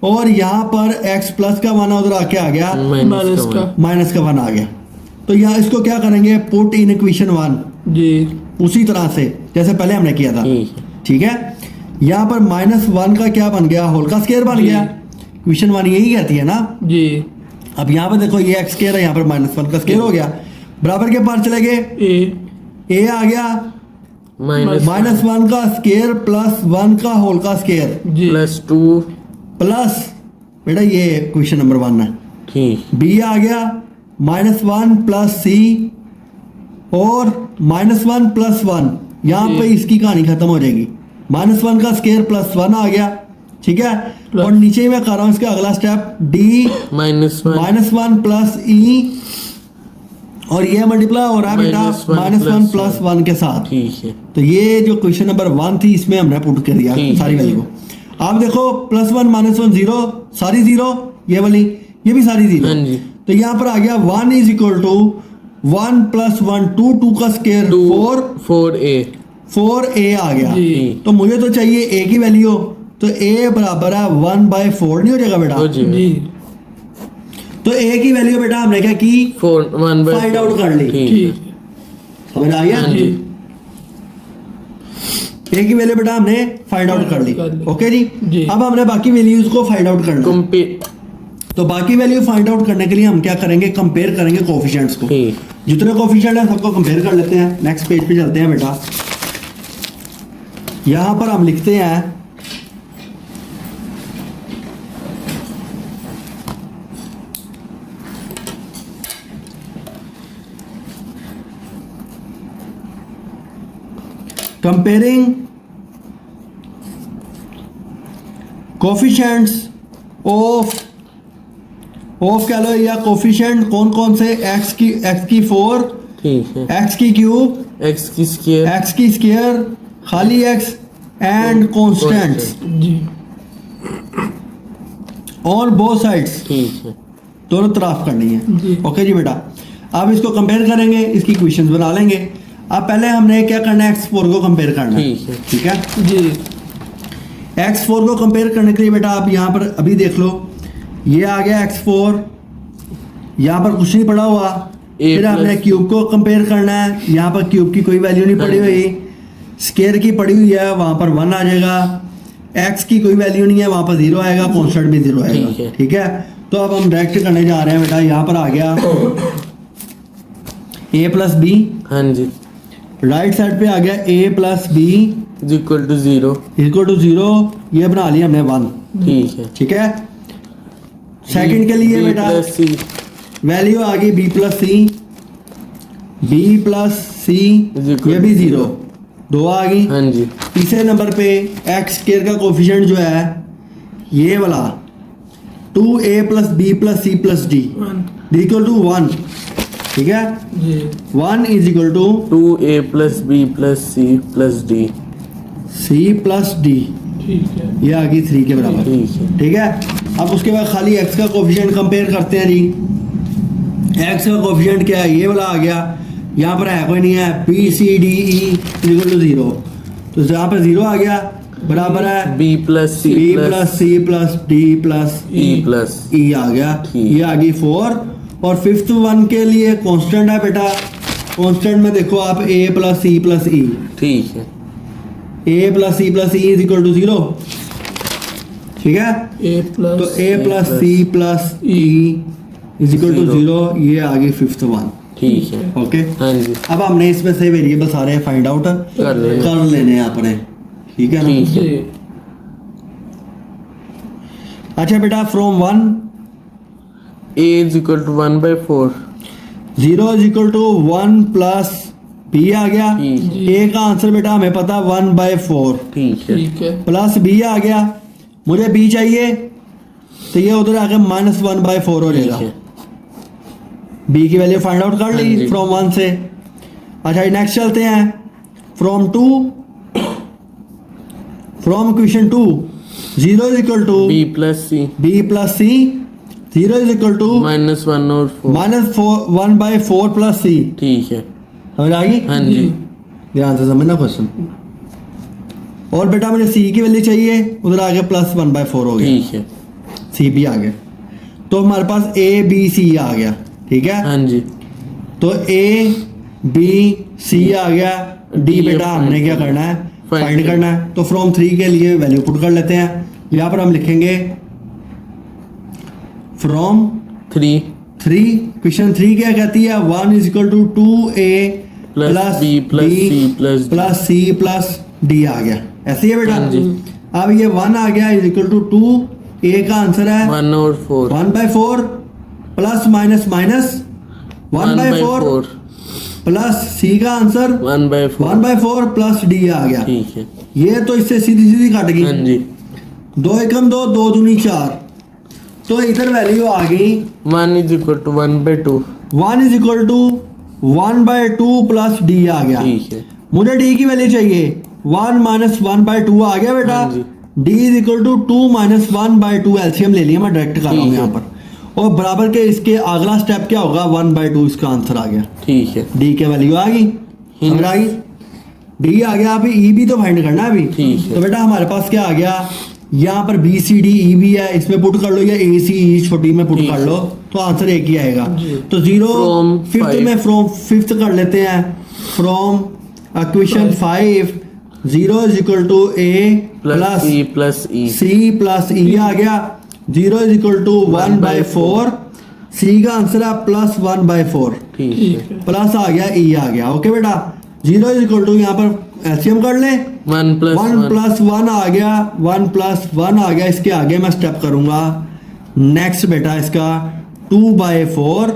और यहाँ पर x प्लस का 1 उधर आके आ गया माइनस का माइनस का 1 आ गया। तो यहाँ इसको क्या करेंगे पुट इन इक्वेशन 1 जी उसी तरह से जैसे पहले हमने किया था, ठीक है ठीक है। यहाँ पर -1 का क्या बन गया होल का स्क्वायर बन जी। गया, इक्वेशन 1 यही कहती है ना। जी अब यहाँ पर देखो ये x स्क्वायर है यहाँ पर -1 का स्क्वायर हो गया बराबर के पार चले गए ए a आ गया माइनस -1 का स्क्वायर प्लस 1 का होल का स्क्वायर जी +2 प्लस बेटा ये क्वेश्चन नंबर 1 है। ठीक b आ गया -1 प्लस c और -1 प्लस 1 यहाँ पे इसकी कहानी खत्म हो जाएगी। -1 का स्क्वायर प्लस 1 आ गया, ठीक है। और नीचे मैं कर रहा हूँ इसका अगला स्टेप d -1 -1 प्लस e और ये मल्टीप्लाई हो रहा है बेटा -1 प्लस 1 के साथ। ठीक है तो ये जो क्वेश्चन नंबर 1 थी इसमें हमने पुट कर दिया ठीक सारी है। वैल्यू को। आप देखो +1 -1 0 सारी 0 ये वाली ये भी सारी 0। हाँ जी तो यहाँ पर आ गया 1 इज इक्वल टू 1 + 1 2 का स्क्वायर 4a आ गया। जी। तो मुझे तो चाहिए a की वैल्यू तो a बराबर है 1/4 नहीं हो जाएगा बेटा। हो जाएगा। जी तो a की वैल्यू बेटा हमने क्या की 1/4 फाइंड आउट कर ली। ठीक ठीक है समझ आ गया हाँ जी a की वैल्यू बेटा हमने फाइंड आउट कर ली। कर ली। ओके जी। जी अब हमने बाकी वैल्यूज को फाइंड आउट करना है। कंपेयर तो बाकी वैल्यू फाइंड आउट करने के लिए हम क्या करेंगे कंपेयर करेंगे कोफिशिएंट्स को। ठीक जितने कोफिशिएंट है सबको कंपेयर कर लेते हैं। नेक्स्ट पेज पे चलते हैं बेटा। यहां पर हम लिखते हैं कंपेयरिंग कोफिशिएंट्स ऑफ कह लो या कोफिशिएंट कौन कौन से x की 4 ठीक है x की क्यूब x की स्क्वायर x की स्क्वायर खाली x एंड कॉन्स्टेंट्स जी ऑन बोथ साइड्स ठीक है दोनों तरफ करनी जी। है। ओके जी बेटा अब इसको कंपेयर करेंगे इसकी इक्वेशंस बना लेंगे। अब पहले हमने क्या करना है x4 को कंपेयर करना है, ठीक है। ठीक है। जी x4 को कंपेयर करने के लिए बेटा आप यहाँ पर अभी देख लो ये आ गया x4 यहाँ पर कुछ नहीं पड़ा हुआ फिर हमने क्यूब को कंपेयर करना है। यहाँ पर क्यूब की कोई वैल्यू नहीं पड़ी हुई, स्क्वायर की पड़ी हुई है वहां पर 1 आ जाएगा, x की कोई वैल्यू नहीं है वहां पर 0 आएगा, कांस्टेंट भी 0 ठीक आएगा, है। ठीक है। तो अब हम डायरेक्ट करने जा रहे हैं बेटा। यहाँ पर आ गया a प्लस बी, हाँ जी राइट साइड पे आ गया a plus b equal to 0 equal to 0, ये बना लिया हमने 1, ठीक है ठीक है। सेकंड के लिए B बेटा प्लस C वैल्यू आ गई b प्लस सी ये भी 0 2 आ गई। हाँ जी तीसरे नंबर पे एक्स स्क्वायर का कोफिशिएंट जो है ये वाला 2a plus B plus C plus d equal to 1, ठीक है। जी 1 is equal to 2a plus b plus c plus d c plus d, ठीक है ये आ गई 3 के बराबर, ठीक है ठीक है। अब उसके बाद खाली x का कोफिशिएंट कंपेयर करते हैं जी। x का कोफिशिएंट क्या है ये वाला आ गया, यहाँ पर है कोई नहीं है b c d e equal to 0, तो यहाँ पर 0 आ गया बराबर है b plus c b plus सी plus D plus e plus E आ गया, ठीक। ये आ गई 4। और फिफ्थ वन के लिए कांस्टेंट है बेटा, कांस्टेंट में देखो आप a प्लस सी प्लस ई, ठीक है a plus C plus e is equal to 0, ठीक है। a प्लस तो a plus C plus e is equal to 0, ये आ गई फिफ्थ वन, ठीक है ओके। हाँ जी अब हमने इसमें से वेरिएबल सारे फाइंड आउट कर लेंगे। कर लेने हैं अपने, ठीक है ना। ठीक है जी अच्छा बेटा फ्रॉम 1 a is equal to 1/4 0 is equal to 1 plus B आ गया। ठीक ए का आंसर बेटा हमें पता 1/4 ठीक है ठीक है प्लस बी आ गया, मुझे बी चाहिए तो ये उधर आके -1/4 हो ठीक जाएगा। है बी की वैल्यू फाइंड आउट कर हाँ ली जी। फ्रॉम 1 से। अच्छा नेक्स्ट चलते हैं from 2 from equation 2 0 is equal to b plus c b plus c 0 is equal to -1 और 4 -1/4 प्लस सी। ठीक है समझ आ गई? हाँ जी ध्यान से समझना क्वेश्चन। और बेटा मुझे सी की वैल्यू चाहिए, उधर आगे +1/4 हो गया, ठीक है सी भी आ गया। तो हमारे पास ए बी सी आ गया, ठीक है। हाँ जी तो ए बी सी आ गया, डी D बेटा हमने क्या करना है Find फाइंड करना है। तो फ्रॉम 3 के लिए वैल्यू पुट कर लेते हैं। यहाँ पर हम लिखेंगे फ्रॉम 3 3 क्वेश्चन 3 क्या कहती है 1 is equal to 2a plus b plus c plus d plus C plus D आ गया, ऐसे ही है बेटा। हाँ जी। अब ये 1 आ गया इज इक्वल टू 2, ए का आंसर है 1 और 4 1/4 प्लस माइनस माइनस 1/4 प्लस सी का आंसर 1/4 1/4 प्लस डी आ गया। ठीक है ये तो इससे सीधी सीधी कट हाँ गई, जी 2 एकम 2 2 दूनी 4, तो इधर वैल्यू आ गई 1 is equal to 1/2 1 is equal to 1/2 plus D आ गया। ठीक है मुझे डी की वैल्यू चाहिए 1 - 1/2 आ गया बेटा। हाँ जी। D is equal to 2 - 1/2 LCM ले लिया मैं डायरेक्ट कर रहा हूँ ठीक है। यहाँ पर। और बराबर के इसके अगला स्टेप क्या होगा 1/2 इसका आंसर आ गया। ठीक है डी की वैल्यू आ गई, समझ आ गई। डी आ गया, अभी ई भी तो फाइंड करना है अभी। ठीक है। तो बेटा हमारे पास क्या आ गया, यहाँ पर बी सी डी ई भी है, इसमें पुट कर लो या ए सी ई छोटी में पुट ठीक कर है। लो तो आंसर एक ही आएगा। जी। तो 0 From फिफ्थ 5 में फ्रॉम फिफ्थ कर लेते हैं from equation 5 0 is equal to A plus plus c plus e C plus E आ गया। 0 इज इक्वल टू 1/4, सी का आंसर है +1/4 ठीक ठीक है है प्लस आ गया ई आ गया। ओके बेटा 0 इज इक्वल टू यहाँ पर एलसीएम कर ले 1 + 1 1 + 1 आ गया, 1 + 1 आ गया। इसके आगे मैं स्टेप करूंगा नेक्स्ट बेटा इसका 2/4,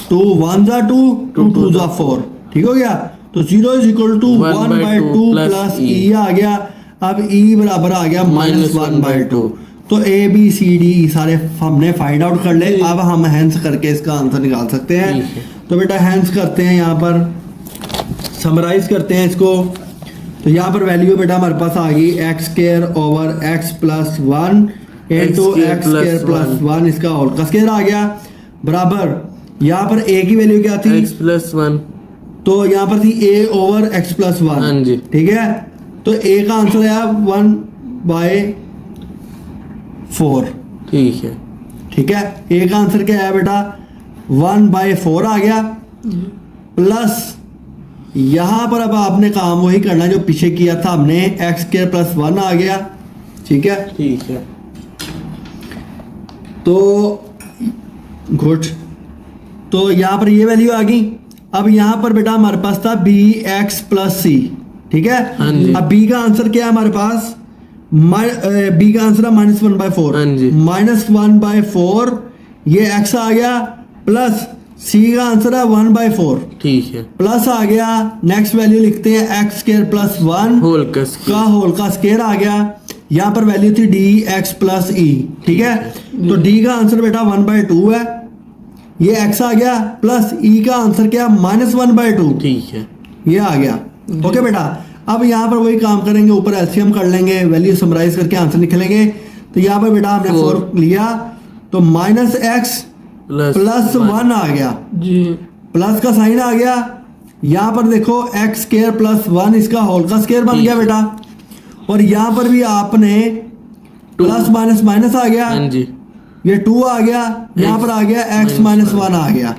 2 1 = 2, 2 2 = 4, ठीक हो गया। तो 0 is equal to 1/2 plus E आ गया। अब ई बराबर आ गया -1/2। तो ए बी सी डी सारे हमने फाइंड आउट कर ले। अब हम हैंस करके इसका आंसर निकाल सकते हैं। ठीक है। तो बेटा हैंस करते हैं, यहाँ पर समराइज करते हैं इसको। तो यहाँ पर वैल्यू बेटा हमारे पास आ गई x² over x + 1 into x² x² + 1 इसका होल का स्क्वायर आ गया बराबर। यहाँ पर a की वैल्यू क्या थी, x + 1 तो यहाँ पर थी a ओवर x + 1, हाँ जी। ठीक है। तो a का आंसर है 1/4, ठीक है ठीक है। a का आंसर क्या है बेटा 1/4 आ गया प्लस यहां पर अब आपने काम वही करना जो पीछे किया था हमने, x² + 1 आ गया, ठीक है। ठीक है तो गुड, तो यहां पर ये वैल्यू आ गई। अब यहां पर बेटा हमारे पास था bx + c, ठीक है। हाँ जी। अब b का आंसर क्या है हमारे पास, b का आंसर है -1/4, हाँ जी। -1/4 ये x आ गया प्लस c का आंसर है 1/4 ठीक है प्लस आ गया। नेक्स्ट वैल्यू लिखते हैं x² + 1 होल का स्क्वायर का होल का स्क्वायर आ गया। यहाँ पर वैल्यू थी dx + e, ठीक है। तो d का आंसर बेटा 1/2 है, ये x आ गया प्लस e का आंसर क्या -1/2, ठीक है ये आ गया। ओके बेटा, अब यहाँ पर वही काम करेंगे, ऊपर एलसीएम कर लेंगे, वैल्यू समराइज करके आंसर निकलेंगे। तो यहाँ पर बेटा हमने 4 लिया तो -x + 1 आ गया, जी प्लस का साइन आ गया। यहाँ पर देखो x² + 1 इसका होल का स्क्वायर बन गया बेटा। और यहाँ पर भी आपने प्लस माइनस माइनस आ गया, हाँ जी ये 2 आ गया, यहाँ पर आ गया x - 1 आ गया,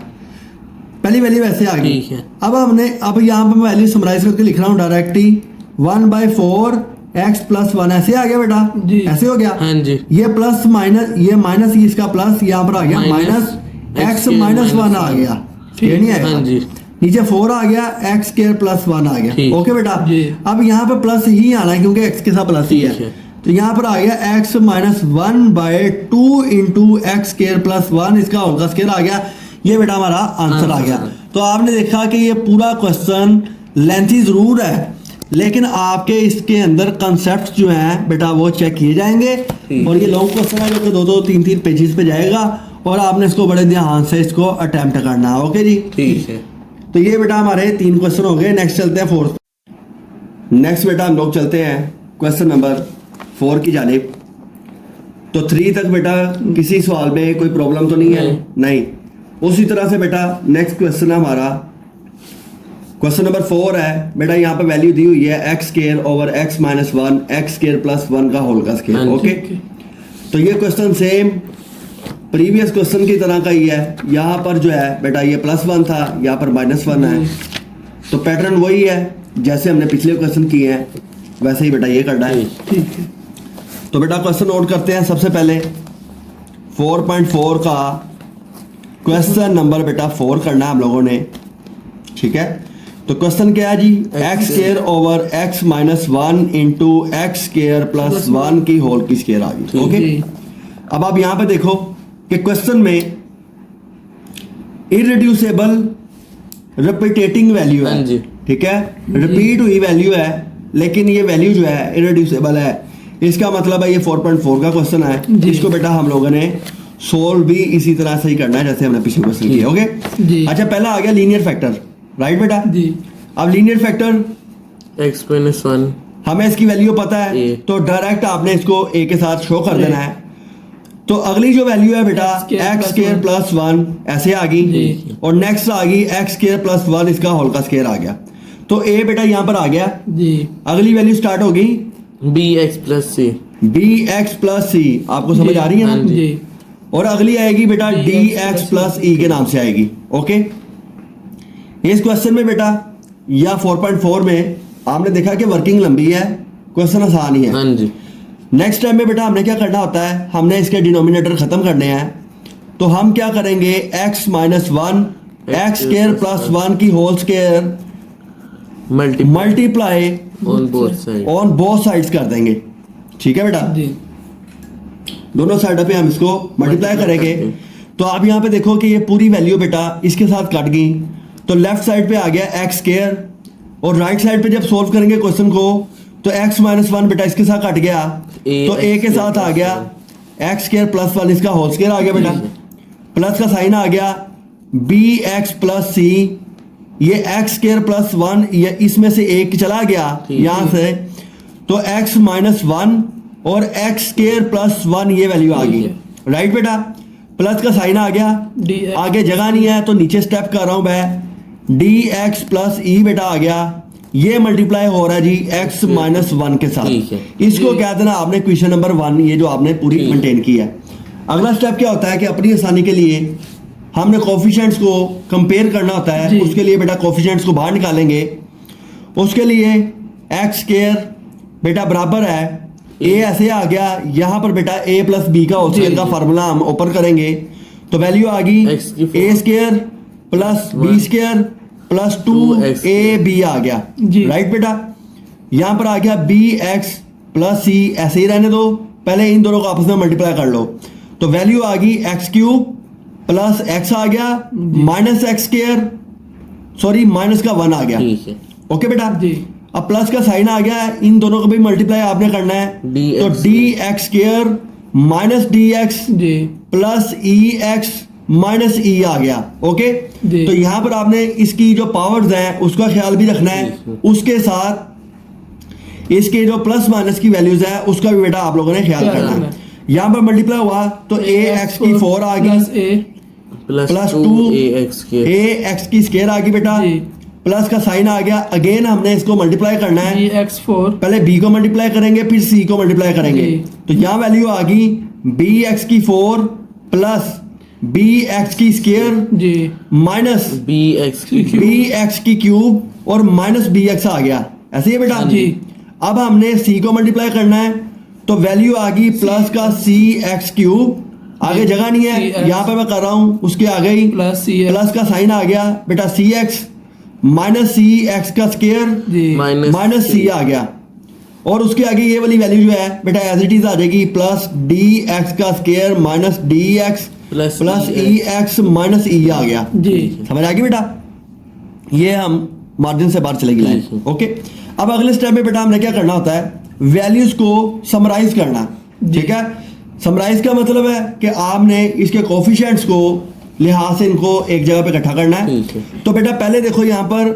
पहली वैल्यू वैसे आ गई। ठीक है। अब यहाँ पर मैं वैल्यू समराइज करके लिख रहा हूँ डायरेक्टली 1/4 x + 1 ऐसे आ गया बेटा, जी। ऐसे हो गया। हाँ जी ये प्लस माइनस, ये माइनस, ये इसका प्लस, यहाँ पर आ गया माइनस -x - x² 1 आ गया, ये नहीं आएगा। हाँ जी नीचे 4 आ गया, x² + 1 आ गया। ठीक। ओके बेटा, जी। अब यहाँ पे प्लस ही आना है क्योंकि x के साथ प्लस ही ठीक है। है। तो यहाँ पर आ गया x minus 1/2 into X square plus 1 इसका होल का स्केयर आ गया। ये बेटा हमारा आंसर आ गया। तो आपने देखा कि ये पूरा क्वेश्चन लेंथी जरूर है, लेकिन आपके इसके अंदर कंसेप्ट जो हैं बेटा वो चेक किए जाएंगे। और ये लॉन्ग क्वेश्चन है जो कि 2-2, 3-3 पेजेस पे जाएगा और आपने इसको बड़े ध्यान से इसको अटेम्प्ट करना है। ओके जी, ठीक है। तो ये बेटा हमारे 3 क्वेश्चन हो गए। नेक्स्ट चलते हैं 4th। नेक्स्ट बेटा हम लोग चलते हैं क्वेश्चन नंबर 4 की जानिब। तो 3 तक बेटा किसी सवाल में कोई प्रॉब्लम तो नहीं है? नहीं। उसी तरह से बेटा नेक्स्ट क्वेश्चन है हमारा क्वेश्चन नंबर 4 है बेटा। यहाँ पे वैल्यू दी हुई है x square over X minus 1 x square plus 1 का होल का स्केयर। ओके, तो ये क्वेश्चन सेम प्रीवियस क्वेश्चन की तरह का ही है। यहाँ पर जो है बेटा ये +1 था, यहाँ पर -1 है। तो पैटर्न वही है जैसे हमने पिछले क्वेश्चन किए हैं, वैसे ही बेटा ये करना है। तो बेटा क्वेश्चन नोट करते हैं। सबसे पहले 4.4 का क्वेश्चन नंबर बेटा 4 करना है हम लोगों ने, ठीक है। तो क्वेश्चन क्या है जी? X square over X minus 1 into X square plus 1 की होल की स्केयर आ गई। ओके, अब आप यहां पे देखो कि क्वेश्चन में इररिड्यूसिबल रिपीटेटिंग वैल्यू है, ठीक है, रिपीट हुई वैल्यू है, लेकिन ये वैल्यू जो है इररिड्यूसिबल है। इसका मतलब है ये 4.4 का क्वेश्चन है। इसको बेटा हम लोगों ने सोल्व भी इसी तरह से ही करना है जैसे हमने पिछले क्वेश्चन किया। ओके, अच्छा पहला आ गया लीनियर फैक्टर, राइट बेटा जी। अब लीनियर फैक्टर x-1 हमें इसकी वैल्यू पता है, तो डायरेक्ट आपने इसको a के साथ शो कर देना है। तो अगली जो वैल्यू है बेटा एक्स स्केयर प्लस 1 ऐसे आ गई, और नेक्स्ट आ गई एक्स स्केयर प्लस 1 इसका होल का स्केयर आ गया। तो a बेटा यहाँ पर आ गया जी। अगली वैल्यू स्टार्ट होगी bx plus c, bx plus c, आपको समझ आ रही है ना जी। और अगली आएगी बेटा dx प्लस e के नाम से आएगी। ओके, इस क्वेश्चन में बेटा या 4.4 में आपने देखा कि वर्किंग लंबी है, क्वेश्चन आसान ही है। हाँ जी। नेक्स्ट टाइम में बेटा हमने क्या करना होता है, हमने इसके डिनोमिनेटर खत्म करने हैं। तो हम क्या करेंगे, x minus 1 x square plus 1 की whole square multiply on both sides कर देंगे, ठीक है बेटा जी। दोनों साइडों पे हम इसको मल्टीप्लाई करेंगे। तो आप यहाँ पे देखो कि ये पूरी वैल्यू बेटा इसके साथ कट गई, तो लेफ्ट साइड पे आ गया एक्स स्केयर, और राइट साइड पे जब सोल्व करेंगे क्वेश्चन को तो x माइनस 1 बेटा इसके साथ कट गया, तो a के साथ आ गया एक्स स्केयर प्लस 1 इसका होल स्केयर आ गया बेटा, प्लस का साइन आ गया bx प्लस c, ये एक्स स्केयर प्लस 1 ये इसमें से एक चला गया यहां से, तो x माइनस 1 और एक्स स्केयर प्लस 1 ये वैल्यू आ गई, राइट बेटा। प्लस का साइन आ गया, आगे जगह नहीं है तो नीचे स्टेप कर रहा हूं मैं, dx प्लस e बेटा आ गया, ये मल्टीप्लाई हो रहा है जी x माइनस 1 के साथ। इसको क्या देना आपने क्वेश्चन नंबर 1, ये जो आपने पूरी मेंटेन की है। अगला स्टेप क्या होता है कि अपनी आसानी के लिए हमने कोफिशिएंट्स को कंपेयर करना होता है। उसके लिए बेटा कोफिशिएंट्स को बाहर निकालेंगे। उसके लिए एक्स स्केयर बेटा बराबर है a ऐसे आ गया, यहाँ पर बेटा a प्लस बी का होल स्केयर का फार्मूला हम ओपन करेंगे, तो वैल्यू आ गई a square plus b square plus 2ab आ गया, राइट बेटा। यहाँ पर आ गया bx प्लस c, ऐसे ही रहने दो, पहले इन दोनों को आपस में मल्टीप्लाई कर लो, तो वैल्यू आ गई एक्स क्यूब प्लस x आ गया minus x square, sorry minus का 1 आ गया। ओके बेटा, अब प्लस का साइन आ गया, इन दोनों को भी मल्टीप्लाई आपने करना है, तो dx square minus dx plus ex minus e आ गया। ओके, तो यहाँ पर आपने इसकी जो पावर्स हैं उसका ख्याल भी रखना है, उसके साथ इसके जो प्लस माइनस की वैल्यूज है उसका भी बेटा आप लोगों ने ख्याल करना है। यहाँ पर मल्टीप्लाई हुआ तो ax की 4 आ गई प्लस 2ax की स्केयर आ गई बेटा, प्लस का साइन आ गया, अगेन हमने इसको मल्टीप्लाई करना है, पहले b को मल्टीप्लाई करेंगे फिर c को मल्टीप्लाई करेंगे, तो यहाँ वैल्यू आ गई bx की 4 प्लस bx की स्केयर माइनस bx की क्यूब और माइनस bx आ गया, ऐसे ही बेटा जी। अब हमने c को मल्टीप्लाई करना है, तो वैल्यू आ गई प्लस का cx क्यूब, आगे जगह नहीं है यहाँ पे मैं कर रहा हूँ, उसके आगे ही प्लस का साइन आ गया बेटा cx माइनस सी एक्स का स्केयर माइनस सी आ गया। और उसके आगे ये वाली वैल्यू जो है बेटा एज इट इज आ जाएगी प्लस डी एक्स का square minus D X plus E X minus E आ गया जी। समझ आ गई बेटा, ये हम मार्जिन से बाहर चलेगी लाइन। ओके, अब अगले स्टेप में बेटा हमने क्या करना होता है, वैल्यूज को समराइज करना। ठीक है, समराइज का मतलब है कि आपने इसके कोफिशिएंट्स को लिहाज से इनको एक जगह पे इकट्ठा करना है। तो बेटा पहले देखो यहाँ पर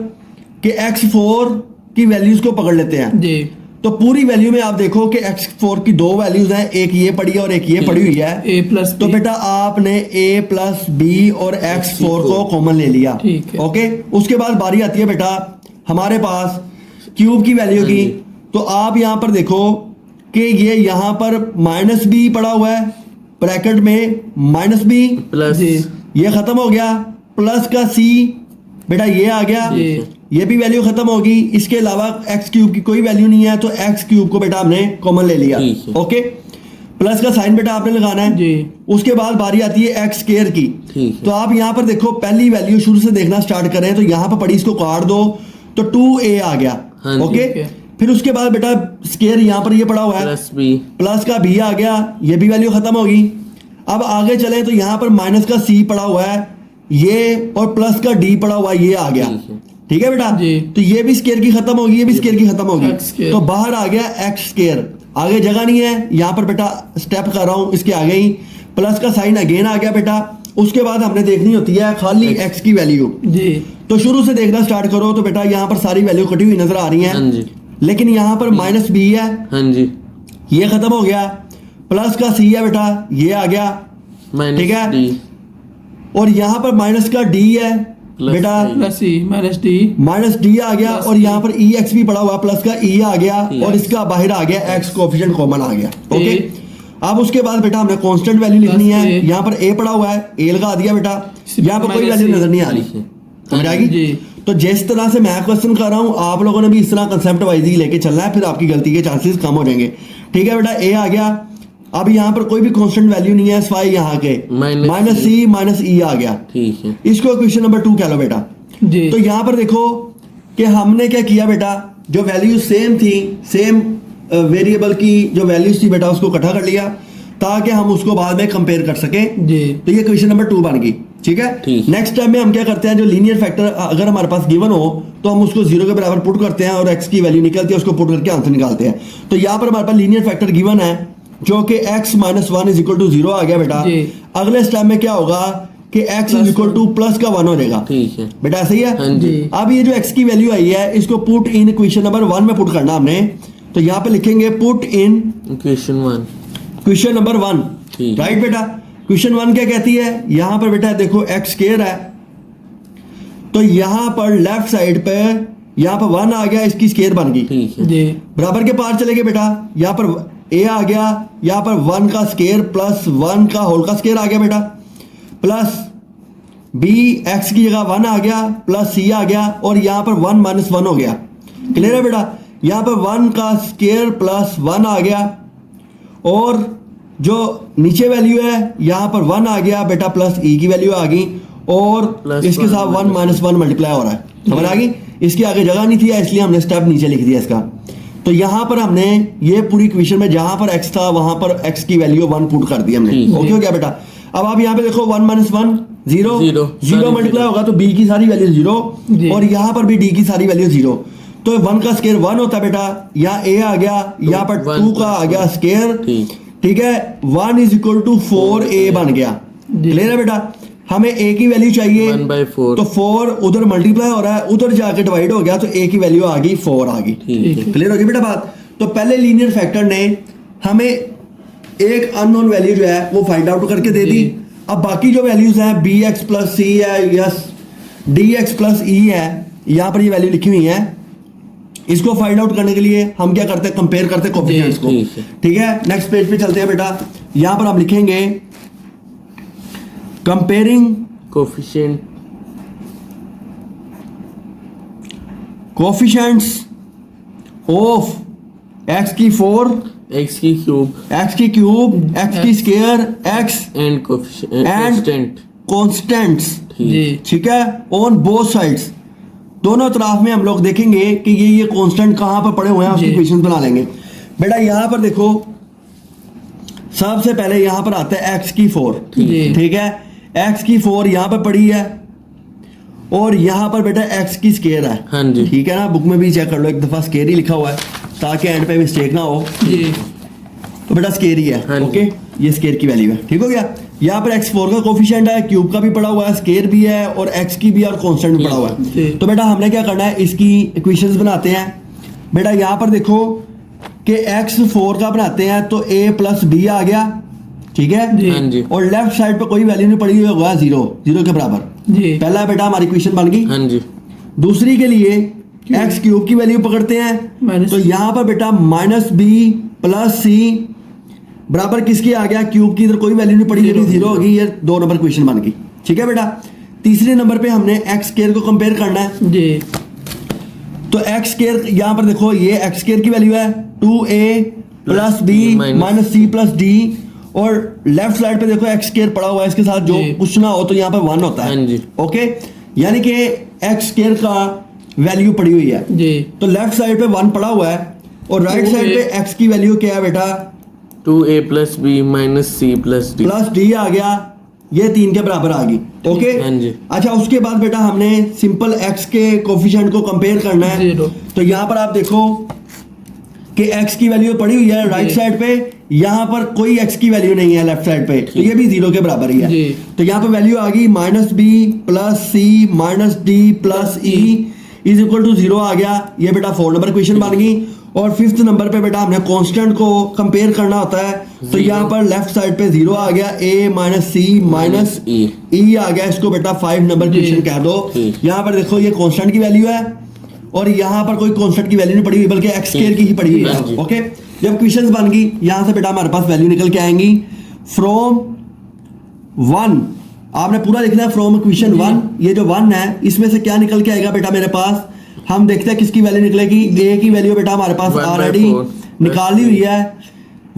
कि x4 की वैल्यूज को पकड़ लेते हैं जी। तो पूरी वैल्यू में आप देखो कि x4 की दो वैल्यूज हैं, एक ये पड़ी है और एक ये पड़ी हुई है a प्लस तो बेटा आपने a प्लस बी और x4 को कॉमन ले लिया। ओके, उसके बाद बारी आती है बेटा हमारे पास क्यूब की वैल्यू की। तो आप यहाँ पर देखो कि ये यहाँ पर माइनस बी पड़ा हुआ है ब्रैकेट में, माइनस बी प्लस ये खत्म हो गया, प्लस का c बेटा ये आ गया, ये भी वैल्यू खत्म होगी। इसके अलावा एक्स क्यूब की कोई वैल्यू नहीं है तो एक्स क्यूब को बेटा हमने कॉमन ले लिया। ओके, प्लस का साइन बेटा आपने लगाना है जी। उसके बाद बारी आती है एक्स स्क्वायर की। तो आप यहाँ पर देखो पहली वैल्यू शुरू से देखना स्टार्ट करें तो यहाँ पर पड़ी, इसको काट दो तो 2a आ गया। ओके, फिर उसके बाद बेटा स्क्वायर यहाँ पर ये पड़ा हुआ है प्लस का b आ गया, ये भी वैल्यू खत्म होगी। अब आगे चले तो यहाँ पर माइनस का c पड़ा हुआ है ये और प्लस का d पड़ा हुआ है ये आ गया। ठीक है बेटा, तो ये भी स्क्वायर की खत्म होगी, ये भी स्क्वायर की खत्म होगी, तो बाहर आ गया एक्स स्क्वायर। आगे जगह नहीं है, यहाँ पर बेटा स्टेप कर रहा हूं इसके आगे ही, प्लस का साइन अगेन आ गया बेटा। उसके बाद हमने देखनी होती है खाली एक्स की वैल्यू जी। तो शुरू से देखना स्टार्ट करो तो बेटा यहाँ पर सारी वैल्यू कटी हुई नजर आ रही है, लेकिन यहाँ पर माइनस बी है ये खत्म हो गया, प्लस का सी है बेटा ये आ गया। ठीक है, और यहाँ पर माइनस का डी है बेटा प्लस ई माइनस डी आ गया, और यहाँ पर ई एक्स भी पड़ा हुआ प्लस का ई आ गया, और इसका बाहर आ गया एक्स कोएफिशिएंट कॉमन आ गया। ओके, अब उसके बाद बेटा हमने कांस्टेंट वैल्यू लिखनी है। यहाँ पर ए पड़ा हुआ है, ए लगा दिया बेटा, यहाँ पर कोई वैल्यू नजर नहीं आ रही, समझ आएगी। तो जिस तरह से मैं क्वेश्चन कर रहा हूँ आप लोगों ने भी इस तरह कंसेप्ट वाइज ही लेके चलना है, फिर आपकी गलती के चांसेस कम हो जाएंगे। ठीक है बेटा, ए आ गया, अब यहाँ पर कोई भी कांस्टेंट वैल्यू नहीं है सिवाय यहाँ के माइनस सी माइनस ई आ गया। ठीक है, इसको क्वेश्चन नंबर 2 कह लो बेटा जी। तो यहाँ पर देखो कि हमने क्या किया बेटा, जो वैल्यू सेम थी, सेम वेरिएबल की जो वैल्यूज थी बेटा उसको इकट्ठा कर लिया ताकि हम उसको बाद में कंपेयर कर सके जी। तो ये क्वेश्चन नंबर 2 बन गई। ठीक है, नेक्स्ट स्टेप में हम क्या करते हैं, जो लीनियर फैक्टर अगर हमारे पास गिवन हो तो हम उसको 0 के बराबर पुट करते हैं और एक्स की वैल्यू निकलती है उसको पुट करके आंसर निकालते हैं। तो यहाँ पर हमारे पास लीनियर फैक्टर गिवन है जो कि x minus 1 is equal to 0 आ गया बेटा। अगले स्टेप में क्या होगा कि x is equal to plus का 1 हो जाएगा। ठीक है बेटा, सही है। अब ये जो x की वैल्यू आई है इसको पुट इन इक्वेशन नंबर 1 में पुट करना हमने। तो यहाँ पे लिखेंगे put in equation number 1, right बेटा। क्वेश्चन 1 क्या कहती है, यहाँ पर बेटा देखो x स्क्वायर है, तो यहाँ पर लेफ्ट साइड पे यहाँ पर 1 आ गया, इसकी स्क्वायर बन गई, बराबर के पार चले गए बेटा। यहाँ पर a आ गया, यहाँ पर 1 का स्क्वायर प्लस 1 का होल का स्क्वायर आ गया बेटा, प्लस b x की जगह 1 आ गया प्लस c आ गया, और यहाँ पर 1 माइनस 1 हो गया। क्लियर है बेटा, यहाँ पर 1 का स्क्वायर प्लस 1 आ गया, और जो नीचे वैल्यू है यहाँ पर 1 आ गया बेटा प्लस e की वैल्यू आ गई, और इसके साथ 1 माइनस 1 मल्टीप्लाई हो रहा है, समझ आ गई। इसकी आगे जगह नहीं थी इसलिए हमने स्टेप नीचे लिख दिया इसका। तो यहाँ पर हमने ये पूरी इक्वेशन में जहां पर x था वहां पर x की वैल्यू 1 पुट कर दी हमने। ओके हो गया बेटा। अब आप यहाँ पे देखो 1 माइनस 1 0 मल्टीप्लाई होगा तो b की सारी वैल्यू 0, और यहाँ पर भी d की सारी वैल्यू 0। तो 1 का स्क्वायर 1 होता है बेटा, यहाँ a आ गया, यहाँ पर 2 का आ गया स्क्वायर। ठीक है, 1 इज इक्वल टू 4a बन गया। क्लियर है बेटा, हमें a की वैल्यू चाहिए 1/4, तो 4 उधर मल्टीप्लाई हो रहा है, उधर जाके डिवाइड हो गया तो a की वैल्यू आ गई 4 आ गई। क्लियर हो गई बेटा बात। तो पहले लीनियर फैक्टर ने हमें एक अननोन वैल्यू जो है वो फाइंड आउट करके दे दी। अब बाकी जो वैल्यूज हैं bx प्लस c है या dx प्लस e है, यहाँ पर ये वैल्यू लिखी हुई है, इसको फाइंड आउट करने के लिए हम क्या करते हैं, कंपेयर करते हैं कोएफिशिएंट्स को। ठीक है, नेक्स्ट पेज पे चलते हैं बेटा। यहाँ पर हम लिखेंगे कंपेयरिंग कोएफिशिएंट्स ऑफ x की 4 x की क्यूब x की स्क्वायर x एंड कांस्टेंट्स ठीक है, ऑन बोथ साइड्स दोनों तरफ में हम लोग देखेंगे कि ये कांस्टेंट कहां पर पड़े हुए हैं, उसकी इक्वेशन बना लेंगे। बेटा यहां पर देखो, सबसे पहले यहां पर आता है x की 4, ठीक है, x की 4 यहां पर पड़ी है और यहां पर बेटा x की स्केयर है। हाँ जी, ठीक है ना, बुक में भी चेक कर लो, एक दफा स्केयर ही लिखा हुआ है ताकि एंड पे मिस्टेक ना हो। तो बेटा स्केयर ही है, ओके, ये स्केयर की वैल्यू है, ठीक हो गया। यहाँ पर x4 का कोफिशिएंट है, क्यूब का भी पड़ा हुआ है, स्केयर भी है और x की भी और कांस्टेंट भी पड़ा हुआ है। तो बेटा हमने क्या करना है, इसकी इक्वेशंस बनाते हैं। बेटा यहाँ पर देखो कि x4 का बनाते हैं तो a प्लस b आ गया, ठीक है, और लेफ्ट साइड पे कोई वैल्यू नहीं पड़ी हुई होगा, 0 के बराबर। पहला बेटा हमारी इक्वेशन बन गई। दूसरी के लिए x क्यूब की वैल्यू पकड़ते हैं, तो यहाँ पर बेटा माइनस b प्लस c बराबर किसकी आ गया, क्यूब की इधर कोई वैल्यू नहीं पड़ी, 0 होगी, ये 2 नंबर क्वेश्चन बन गई, ठीक है बेटा। तीसरे नंबर पे हमने x स्क्वायर को कंपेयर करना है जी। तो x स्क्वायर यहाँ पर देखो, ये x स्क्वायर की वैल्यू है 2a plus b minus c plus d, और लेफ्ट साइड पे देखो x स्क्वायर पड़ा हुआ है, इसके साथ जो पूछना हो तो यहाँ पर 1 होता है, ओके, यानी कि x स्क्वायर का वैल्यू पड़ी हुई है जी। तो लेफ्ट साइड पे 1 पड़ा हुआ है और राइट साइड पे x की वैल्यू क्या है बेटा, 2a plus b minus c plus d आ गया, ये 3 के बराबर आ गई, ओके। अच्छा, उसके बाद बेटा हमने सिंपल x के कोफिशिएंट को कंपेयर करना है। तो यहाँ पर आप देखो कि x की वैल्यू पड़ी हुई है राइट साइड पे, यहाँ पर कोई x की वैल्यू नहीं है लेफ्ट साइड पे, तो ये भी 0 के बराबर ही है। तो यहाँ पर वैल्यू आ गई minus b plus c minus d plus e is equal to 0 आ गया, ये बेटा 4 नंबर क्वेश्चन बन गई। और 5th नंबर पे बेटा हमने कांस्टेंट को कंपेयर करना होता है, तो यहाँ पर लेफ्ट साइड पे 0 आ गया, a minus c minus e आ गया, इसको बेटा 5 नंबर क्वेश्चन कह दो। यहाँ पर देखो ये कांस्टेंट की वैल्यू है और यहाँ पर कोई कांस्टेंट की वैल्यू नहीं पड़ी हुई, बल्कि x स्क्वायर की ही पड़ी हुई है, ओके। जब क्वेश्चंस बन गई, यहाँ से बेटा हमारे पास वैल्यू निकल के आएंगी फ्रॉम 1, आपने पूरा लिखना है फ्रॉम इक्वेशन 1, ये जो 1 है इसमें से क्या निकल के आएगा बेटा मेरे पास, हम देखते हैं किसकी वैल्यू निकलेगी। a की वैल्यू बेटा हमारे पास ऑलरेडी निकाली हुई है,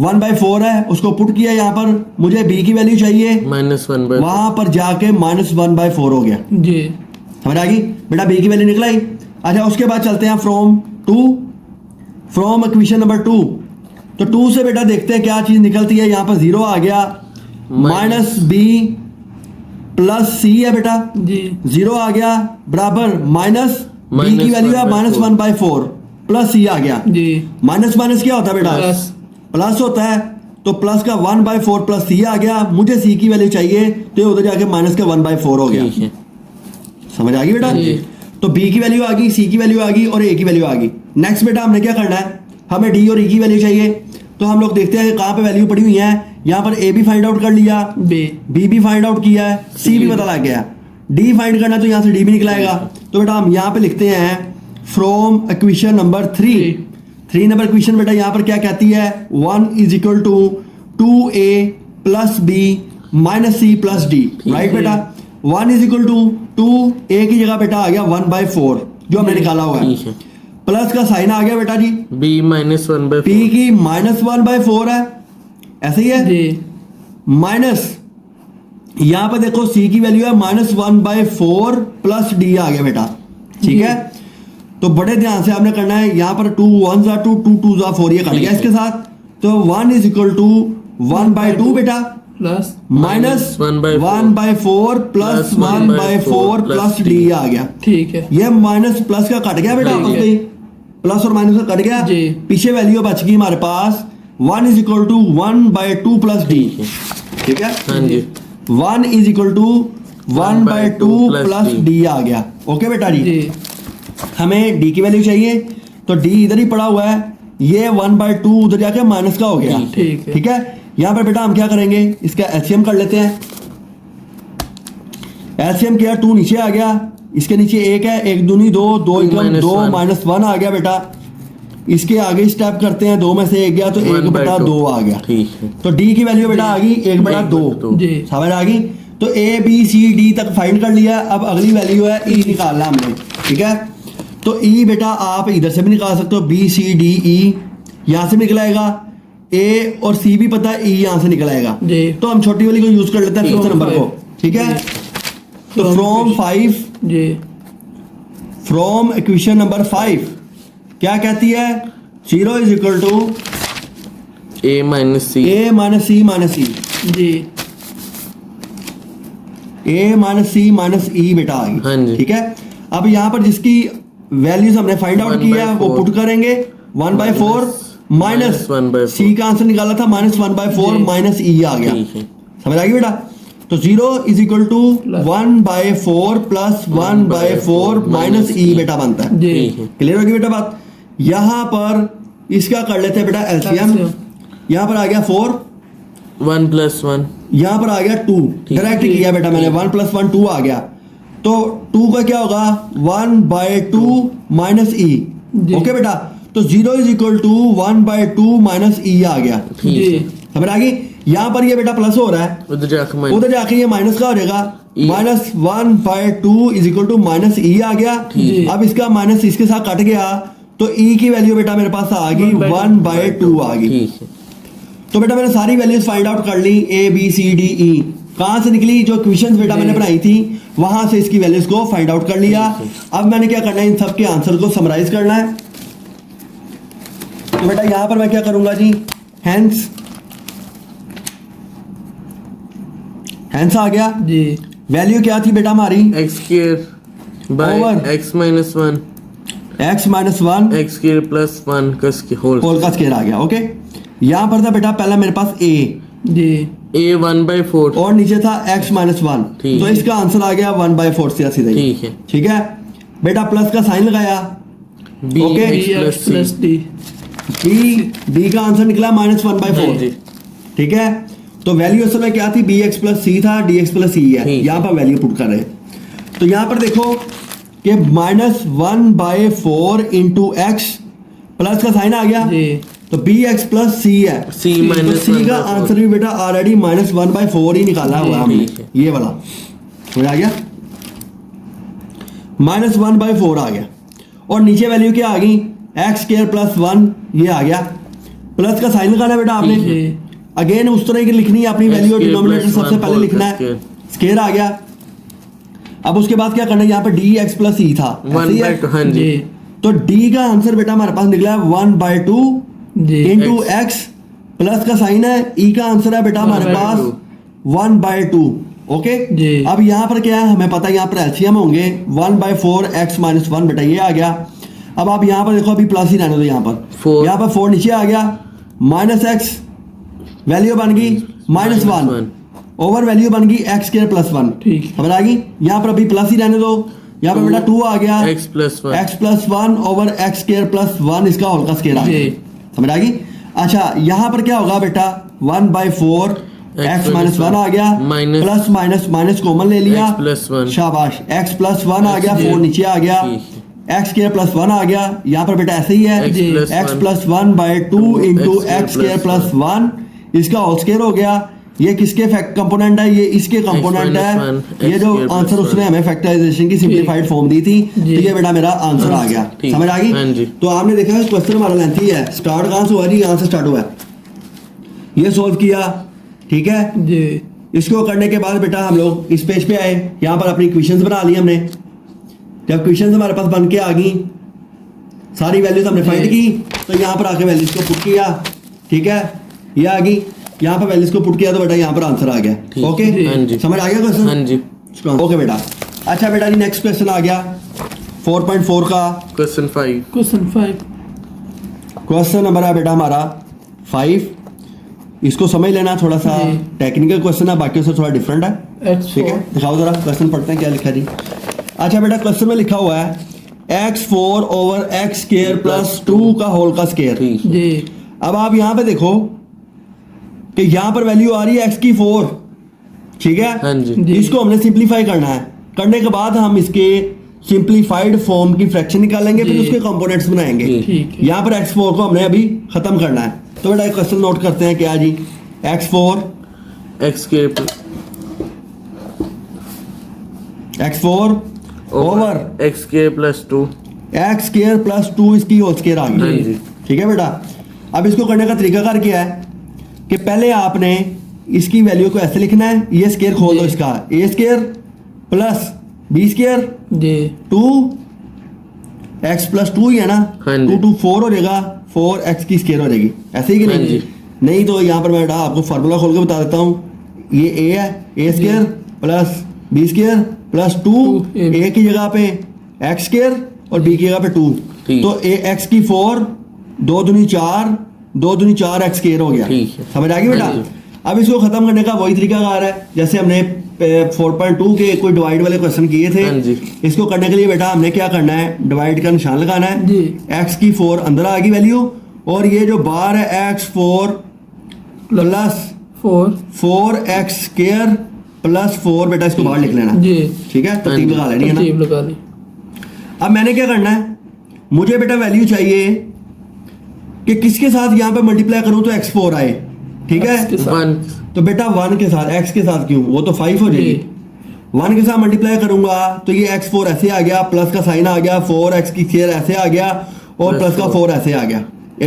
1/4 है, उसको पुट किया यहाँ पर, मुझे b की वैल्यू चाहिए -1/4, वहां पर जाके -1/4 हो गया जी, समझ आ गई बेटा, b की वैल्यू निकलाई। अच्छा, उसके बाद चलते हैं फ्रॉम इक्वेशन नंबर 2, तो 2 से बेटा देखते हैं क्या चीज निकलती है। यहाँ पर 0 आ गया, माइनस b प्लस c है बेटा जी, 0 आ गया बराबर माइनस b की वैल्यू है -1/4 प्लस c आ गया जी। माइनस माइनस क्या होता है बेटा, प्लस होता है, तो प्लस का 1/4 प्लस c आ गया, मुझे c की वैल्यू चाहिए, तो उधर जाके माइनस का 1/4 हो गया, समझ आ गई बेटा। तो b की वैल्यू आ गई, c की वैल्यू आ गई और a की वैल्यू आ गई। नेक्स्ट बेटा हमने क्या करना है, हमें d और e की वैल्यू चाहिए, तो हम लोग देखते हैं कहाँ पे वैल्यू पड़ी हुई है। यहाँ पर a भी फाइंड आउट कर लिया, b भी फाइंड आउट किया है, c भी पता लग गया, d फाइंड करना तो यहाँ से d भी निकलाएगा। तो बेटा हम यहाँ पे लिखते हैं from equation number 3 number equation बेटा यहाँ पर क्या कहती है, 1 is equal to 2a plus b minus c plus d, right बेटा। 1 इज इक्वल टू 2a की जगह बेटा आ गया 1/4 जो हमने निकाला हुआ है, प्लस का साइन आ गया बेटा जी, b -1/4, p की -1/4 है, ऐसे ही है, माइनस यहाँ पे देखो c की वैल्यू है -1/4 प्लस d आ गया बेटा, ठीक है। तो बड़े ध्यान से आपने करना है, यहाँ पर 2 1s are 2 2 2s are 4, ये कट गया इसके साथ, तो 1 इज इक्वल टू 1/2 बेटा प्लस -1/4 प्लस 1/4 प्लस d आ गया, ठीक है। ये माइनस प्लस का कट गया बेटा, आपस में प्लस और माइनस का कट गया, पीछे वैल्यू बच गई हमारे पास 1 is equal to 1/2 plus d, ठीक है, 1 is equal to 1/2 plus d आ गया, ओके बेटा जी। हमें d की वैल्यू चाहिए, तो d इधर ही पड़ा हुआ है, ये 1/2 उधर जाके माइनस का हो गया, ठीक है। यहाँ पर बेटा हम क्या करेंगे, इसका एलसीएम कर लेते हैं। एलसीएम किया, 2 नीचे आ गया, इसके नीचे 1 है, 1 दूनी 2, 2 एकम 2 -1 आ गया बेटा। इसके आगे स्टेप करते हैं, 2 में से 1 गया तो 1/2 आ गया, तो d की वैल्यू बेटा आ गई 1/2, समझ आ गई। तो a b c d तक फाइंड कर लिया, अब अगली वैल्यू है e निकालना हमने, ठीक है। तो e बेटा आप इधर से भी निकाल सकते हो, b c d e यहाँ से निकल आएगा, a और c भी पता है, e यहाँ से निकल आएगा, तो हम छोटी वाली को यूज कर लेते हैं 5th नंबर को, ठीक है। तो फ्रॉम 5 फ्रॉम इक्वेशन नंबर 5 क्या कहती है? 0 is equal to A minus C. A minus C minus E, जी A minus C minus E बेटा आ हाँ गई। जी। ठीक है, अब यहाँ पर जिसकी वैल्यूज हमने फाइंड आउट 1 किया by वो 4 पुट करेंगे 1/4 माइनस 1/4 सी का आंसर निकाला था -1/4 जी। माइनस ई आ गया। ठीक है। समझ आ गई बेटा? तो 0 is equal to 1/4 plus 1/4 minus E बेटा बनता है। जी ठीक है। क्लियर होगी बेटा बात? यहाँ पर इसका कर लेते हैं बेटा एलसीएम। यहाँ पर आ गया 4, 1 plus 1. यहाँ पर आ गया 2, ठीक। डायरेक्ट किया बेटा मैंने, 1 + 1 2 आ गया। तो 2 का क्या होगा? 1/2 माइनस ई। जी। ओके बेटा, तो 0 is equal to 1/2 minus E आ गया। ठीक है। जी समझ आ गई? यहाँ पर ये बेटा प्लस हो रहा है, उधर जाकर माइनस उधर जाके ये माइनस का हो जाएगा, E। -1/2 is equal to minus E आ गया। ठीक। अब इसका माइनस इसके साथ कट गया तो ई की वैल्यू बेटा मेरे पास आ गई 1/2 आ गई। ठीक है। तो बेटा मैंने सारी वैल्यूज फाइंड आउट कर ली, ए बी सी डी ई। कहाँ से निकली? जो क्वेश्चंस बेटा मैंने बनाई थी वहां से इसकी वैल्यूज को फाइंड आउट कर लिया। अब मैंने क्या करना है? इन सब के आंसर को समराइज करना है। तो बेटा यहां पर मैं क्या करूंगा जी? हैंस आ गया। जी वैल्यू क्या थी बेटा हमारी? X square by Over। X minus 1. x minus 1 X square plus 1 का whole. होल का स्केयर आ गया। ओके, यहां पर था बेटा पहला मेरे पास a जी A 1/4. और नीचे था x माइनस 1, ठीक तो है। इसका आंसर आ गया 1/4 से सीधा ही। ठीक है। ठीक है बेटा, प्लस का साइन लगाया, B Okay। X plus C. Plus D b का आंसर निकला हाँ -1/4। जी। ठीक है, तो वैल्यू उस समय क्या थी? bx प्लस c था, dx प्लस c है। ठीक। यहाँ पर वैल्यू पुट कर रहे हैं। तो यहाँ पर देखो कि -1/4 इंटू एक्स, प्लस का साइन आ गया, जी तो bx प्लस c है। C तो minus c का 1/4. आंसर भी बेटा ऑलरेडी -1/4 ही निकाला हुआ है हमने, ठीक है। ये वाला समझ आ गया, -1/4 आ गया। और नीचे वैल्यू क्या आ गई? x² + 1 ये आ गया, प्लस का साइन लगाना है बेटा आपने। जी अगेन उस तरह की लिखनी है अपनी वैल्यू, x² डिनोमिनेटर + सबसे 1 पहले whole लिखना का है। स्केयर आ गया। अब उसके बाद क्या करना है? यहाँ पे dx + e था, ऐसे ही है? 1/2 हाँ जी। जी तो d का आंसर बेटा हमारे पास निकला है 1/2 जी इंटू x, प्लस का साइन है, e का आंसर है बेटा हमारे पास 1/2। ओके जी। अब यहाँ पर क्या है? हमें पता है यहाँ पर एलसीएम होंगे, 1/4 x माइनस 1 बेटा ये आ गया। अब आप यहाँ पर देखो, अभी प्लस ही रहने दो, यहाँ पर 4। यहाँ पर 4 नीचे आ गया, -x वैल्यू बन गई -1 ओवर वैल्यू बन गई x² + 1। ठीक। समझ आ गई? यहाँ पर अभी प्लस ही रहने दो, यहाँ पर बेटा 2 आ गया, X plus 1. x + 1 over x² + 1 इसका होल का स्केयर आ गया। जी। समझ आ गई? अच्छा, यहाँ पर क्या होगा बेटा? 1/4 x माइनस 1 आ गया, minus- plus minus minus common ले लिया, X plus 1. शाबाश, x + 1 आ गया, जी। 4 नीचे आ गया, ठीक x² + 1 आ गया। यहाँ पर बेटा ऐसे ही है, X plus x 1. + 1/2 into x² + 1 इसका होल स्केयर हो गया। ये किसके कंपोनेंट है? ये इसके कंपोनेंट minus है। 1, ये जो x square plus आंसर 1. उसने हमें फैक्टराइजेशन की सिंप्लीफाइड फॉर्म दी थी, तो जी। ये बेटा मेरा आंसर आ गया। ठीक। समझ आ गई? हाँ जी। तो आपने देखा क्वेश्चन हमारा लेंथी है, स्टार्ट कहाँ से हुआ जी? यहाँ से स्टार्ट हुआ है, ये सोल्व किया। ठीक है, जी इसको करने के बाद बेटा हम लोग इस पेज पे आए, यहाँ पर अपनी क्वेश्चंस बना ली हमने। जब क्वेश्चंस हमारे पास बन के आ गई, सारी वैल्यूज हमने फाइंड की, तो यहाँ पर आके वैल्यूज को पुट किया। ठीक है, ये आ गई, यहाँ पर वैल्यूज को पुट किया तो बेटा यहाँ पर आंसर आ गया। ठीक। ओके, हाँ जी। समझ आ गया क्वेश्चन? हाँ जी। ओके बेटा। अच्छा बेटा जी, नेक्स्ट क्वेश्चन आ गया 4.4 का। Question 5. क्वेश्चन 5 क्वेश्चन नंबर है बेटा हमारा 5। इसको समझ लेना, थोड़ा सा जी। टेक्निकल क्वेश्चन है, बाकी से थोड़ा डिफरेंट है। ठीक है, दिखाओ जरा क्वेश्चन पढ़ते हैं क्या लिखा जी। अच्छा बेटा, क्वेश्चन में लिखा हुआ है x4 ओवर x² + 2 का होल का स्केयर। ठीक। जी अब आप यहाँ पे देखो कि यहाँ पर वैल्यू आ रही है x की 4। ठीक है, हाँ जी। जी। इसको हमने सिंप्लीफाई करना है। करने के बाद हम इसके सिंप्लीफाइड फॉर्म की फ्रैक्शन निकालेंगे, फिर जी। उसके कंपोनेंट्स बनाएंगे। जी। ठीक है। यहाँ पर x4 को हमने अभी खत्म करना है। तो बेटा क्वेश्चन नोट करते हैं, क्या जी? x4 over x² plus 2. x² + 2 इसकी होल स्केयर आ हाँ गई। जी। ठीक है बेटा, अब इसको करने का तरीकाकार क्या है कि पहले आपने इसकी वैल्यू को ऐसे लिखना है, ये स्केयर खोल दो जी। इसका, a² + b² जी 2 एक्स प्लस टू ही है ना, हाँ जी। 2 2 4 हो जाएगा, 4x की स्क्वायर हो जाएगी, ऐसे ही कि हाँ नहीं? जी। नहीं तो यहाँ पर मैं बेटा आपको फार्मूला खोल के बता देता हूँ। ये a है, a square plus b square plus 2 a की जगह पे x स्क्वायर और b की जगह पे 2, ठीक। तो a x की 4, 2 दूनी 4, 2 दूनी 4 x स्क्वायर हो गया। ठीक है। समझ आ गई बेटा? हाँ जी। अब इसको खत्म करने का वही तरीका कार है जैसे हमने 4.2 के कोई डिवाइड वाले क्वेश्चन किए थे। हाँ जी। इसको करने के लिए बेटा हमने क्या करना है, डिवाइड का निशान लगाना है जी। x की 4 अंदर आ गई वैल्यू, और ये जो बार है x4 plus 4x square plus 4 बेटा इसको बाहर लिख लेना। जी। ठीक है, तरतीब लगा लेनी है ना। तरतीब लगा ली। अब मैंने क्या करना है, मुझे बेटा वैल्यू चाहिए कि किसके साथ यहाँ पे मल्टीप्लाई करूं तो x4 आए। ठीक है, X के साथ। 1 तो बेटा 1 के साथ, x के साथ क्यों, वो तो 5 हो जाएगी। 1 के साथ मल्टीप्लाई करूंगा तो ये x4 ऐसे आ गया, प्लस का साइन आ गया, 4x की स्क्वायर ऐसे आ गया और प्लस का 4 ऐसे आ गया।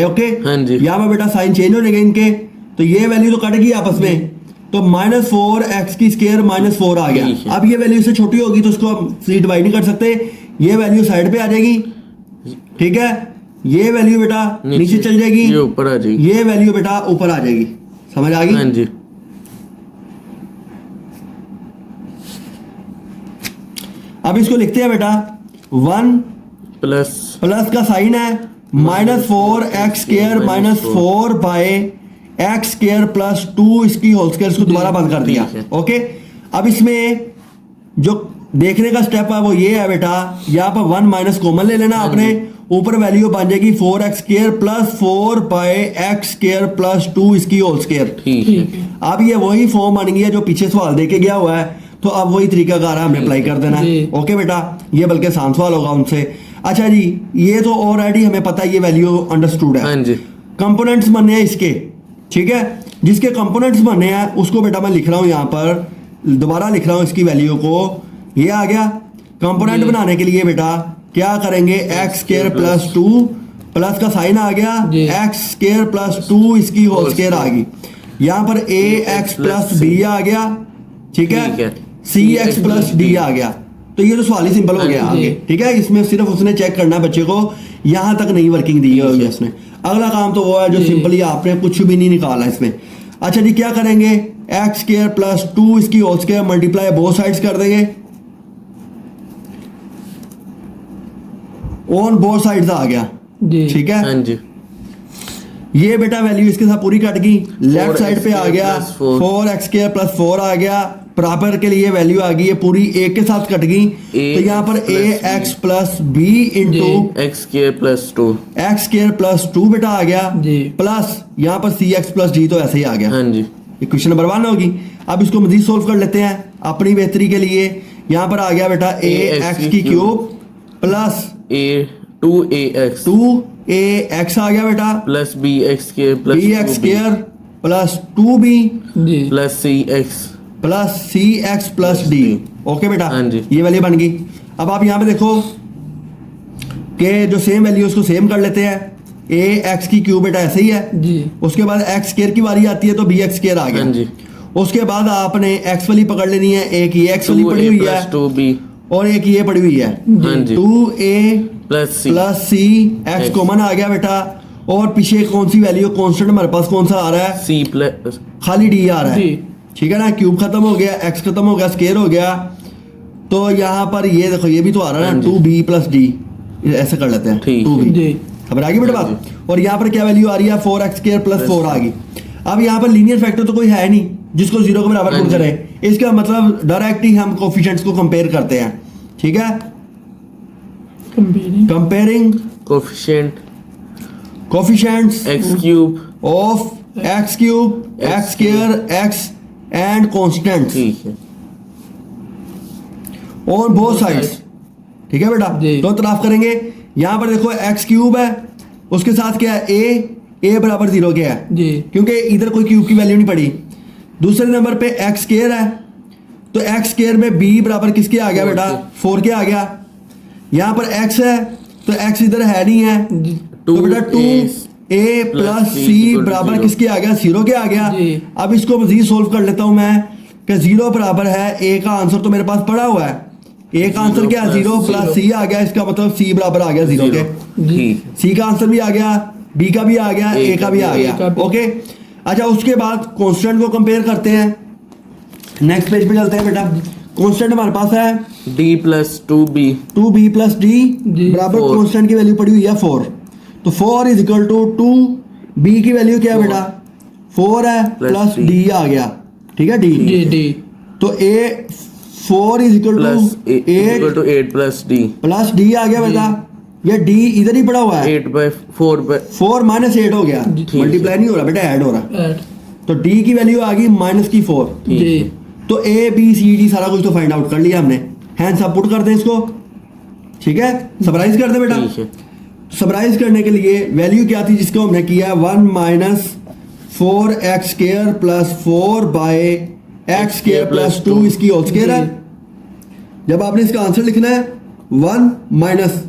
ओके, हाँ जी। यहाँ पर बेटा साइन चेंज हो जाएंगे इनके, तो ये वैल्यू तो कट गई आपस में, तो -4x की स्क्वायर -4 आ गया। ठीक है। अब ये वैल्यू इससे छोटी होगी तो उसको हम से डिवाइड नहीं कर सकते, ये वैल्यू साइड पे आ जाएगी। ठीक है, ये वैल्यू बेटा नीचे चल जाएगी, ये ऊपर आ जाएगी। ये वैल्यू बेटा ऊपर आ जाएगी। समझ आ गई? हाँ जी। अब इसको लिखते हैं बेटा 1 प्लस प्लस का साइन है -4x square -4 by x square plus 2 इसकी होल स्क्वायर, इसको दोबारा बंद कर दिया। ठीक है। ओके, अब इसमें जो देखने का स्टेप है वो ये है बेटा, यहाँ पर 1 माइनस कॉमन ले लेना आपने, ऊपर वैल्यू बन जाएगी 4x square plus 4 by x square plus 2 इसकी होल स्क्वायर। ठीक है। अब ये वही फॉर्म बन गई है जो पीछे सवाल देके गया हुआ है, तो अब वही तरीका कार है, हमने अप्लाई कर देना है। जी। ओके बेटा, ये बल्कि आसान सवाल होगा उनसे। अच्छा जी, ये तो ऑलरेडी हमें पता है, ये वैल्यू अंडरस्टूड है। हाँ जी। कंपोनेंट्स बनने हैं इसके, ठीक है, जिसके कंपोनेंट्स बनने हैं उसको बेटा मैं लिख रहा हूँ यहाँ पर, दोबारा लिख रहा हूँ इसकी वैल्यू को। ये आ गया कंपोनेंट बनाने के लिए बेटा क्या करेंगे, एक्स स्क्वायर प्लस 2 प्लस का साइन आ गया, जी। एक्स स्क्वायर प्लस 2 इसकी होल स्क्वायर आ गई। यहाँ पर ए एक्स प्लस बी आ गया, ठीक है, सी एक्स प्लस डी आ गया। तो ये तो सवाल ही सिंपल हो गया जी। आगे। ठीक है, इसमें सिर्फ उसने चेक करना है बच्चे को, यहाँ तक नहीं वर्किंग दी है उसने। अगला काम तो वो है जो सिंपली आपने कुछ भी नहीं निकाला इसमें। अच्छा जी, क्या करेंगे, एक्स स्क्वायर प्लस 2 इसकी whole square multiply both sides कर देंगे, ऑन बोथ साइड्स आ गया। जी। ठीक है, हाँ जी। ये बेटा वैल्यू इसके साथ पूरी कट गई, लेफ्ट साइड पे आ गया 4x 4x स्क्वायर प्लस 4 आ गया, बराबर के लिए वैल्यू आ गई है पूरी एक के साथ कट गई, तो यहाँ पर A X plus B into X square plus 2 X square plus 2 बेटा आ गया, जी। प्लस यहाँ पर सी एक्स प्लस डी तो ऐसे ही आ गया। हाँ जी। इक्वेशन नंबर 1 होगी। अब इसको मजीद सोल्व कर लेते हैं अपनी बेहतरी के लिए। यहाँ पर आ गया बेटा ए एक्स की cube plus a 2ax 2ax आ गया बेटा, plus bx square plus B x square plus 2b जी। प्लस cx प्लस सी एक्स प्लस डी। ओके बेटा, हाँ जी। ये वैल्यू बन गई। अब आप यहाँ पे देखो कि जो सेम वैल्यू उसको सेम कर लेते हैं। ए एक्स की क्यूब बेटा ऐसे ही है जी। उसके बाद एक्स स्क्वायर की बारी आती है तो बी एक्स स्क्वायर आ गया। हाँ जी। उसके बाद आपने एक्स वाली पकड़ लेनी है, एक ये एक्स वाली पड़ी 2a हुई है प्लस 2b और एक ये पड़ी हुई है हाँ जी 2a प्लस c प्लस सी एक्स X। कॉमन आ गया बेटा, और पीछे कौन सी वैल्यू कांस्टेंट हमारे पास कौन सा आ रहा है, c प्लस खाली डी आ रहा है। जी। ठीक है ना, क्यूब खत्म हो गया, एक्स खत्म हो गया, स्क्वायर हो गया, तो यहाँ पर ये देखो ये भी तो आ रहा है हाँ ना जी। 2b प्लस डी, ऐसे कर लेते हैं ठीक 2b। जी। खबर आ गई बेटा हाँ बात। और यहाँ पर क्या वैल्यू आ रही है 4x स्क्वायर प्लस 4 आ गई। अब यहाँ पर लीनियर फैक्टर तो कोई है नहीं जिसको जीरो के बराबर हाँ पुट जी। करें, इसका मतलब डायरेक्ट ही हम कोफिशिएंट्स को कंपेयर करते हैं। ठीक है, comparing coefficient coefficients x cube of x cube x square x and constants ठीक है ऑन बोथ साइड्स। ठीक है बेटा, जी। दो तरफ करेंगे। यहाँ पर देखो एक्स क्यूब है, उसके साथ क्या है ए बराबर 0 क्या है, जी। क्योंकि इधर कोई क्यूब की वैल्यू नहीं पड़ी। दूसरे नंबर पे एक्स स्क्वायर है, तो एक्स स्क्वायर में बी बराबर किसके आ गया बेटा 4 के आ गया। यहाँ पर एक्स है तो एक्स इधर है नहीं है, तो बेटा 2a प्लस सी बराबर किसके आ गया 0 के आ गया। जी। अब इसको मजीद सोल्व कर लेता हूं मैं कि 0 बराबर है, ए का आंसर तो मेरे पास पड़ा हुआ है, ए का आंसर क्या है 0 प्लस सी आ गया, इसका मतलब सी बराबर आ गया 0 के। ठीक सी का आंसर भी आ गया, बी का भी आ गया, ए का भी आ गया। ओके, अच्छा उसके बाद कांस्टेंट को कंपेयर करते हैं। नेक्स्ट पेज पे चलते हैं बेटा। कांस्टेंट हमारे पास है d plus 2b 2b plus D G, बराबर 4। कांस्टेंट की वैल्यू पड़ी हुई है 4, तो 4 इज इक्वल टू 2b की वैल्यू क्या है बेटा 4 है प्लस D। डी आ गया, ठीक है डी। जी डी तो A 4 is equal plus to 8 equal 8 to 8 plus d plus D आ गया बेटा, ये डी इधर ही पड़ा हुआ है, 8 by 4 by 4 माइनस 8 हो गया, ठीक है। मल्टीप्लाई नहीं हो रहा बेटा, ऐड हो रहा है। ऐड तो डी की वैल्यू आ गई माइनस की 4। जी तो ए बी सी डी सारा कुछ तो फाइंड आउट कर लिया हमने, हैंड्स अप पुट कर दें इसको, ठीक है, समराइज कर दे बेटा। ठीक है। समराइज करने के लिए वैल्यू क्या थी जिसको हमने किया 1 minus 4x square plus 4 by x square plus 2 इसकी होल स्क्वायर है। जब आपने इसका आंसर लिखना है 1 माइनस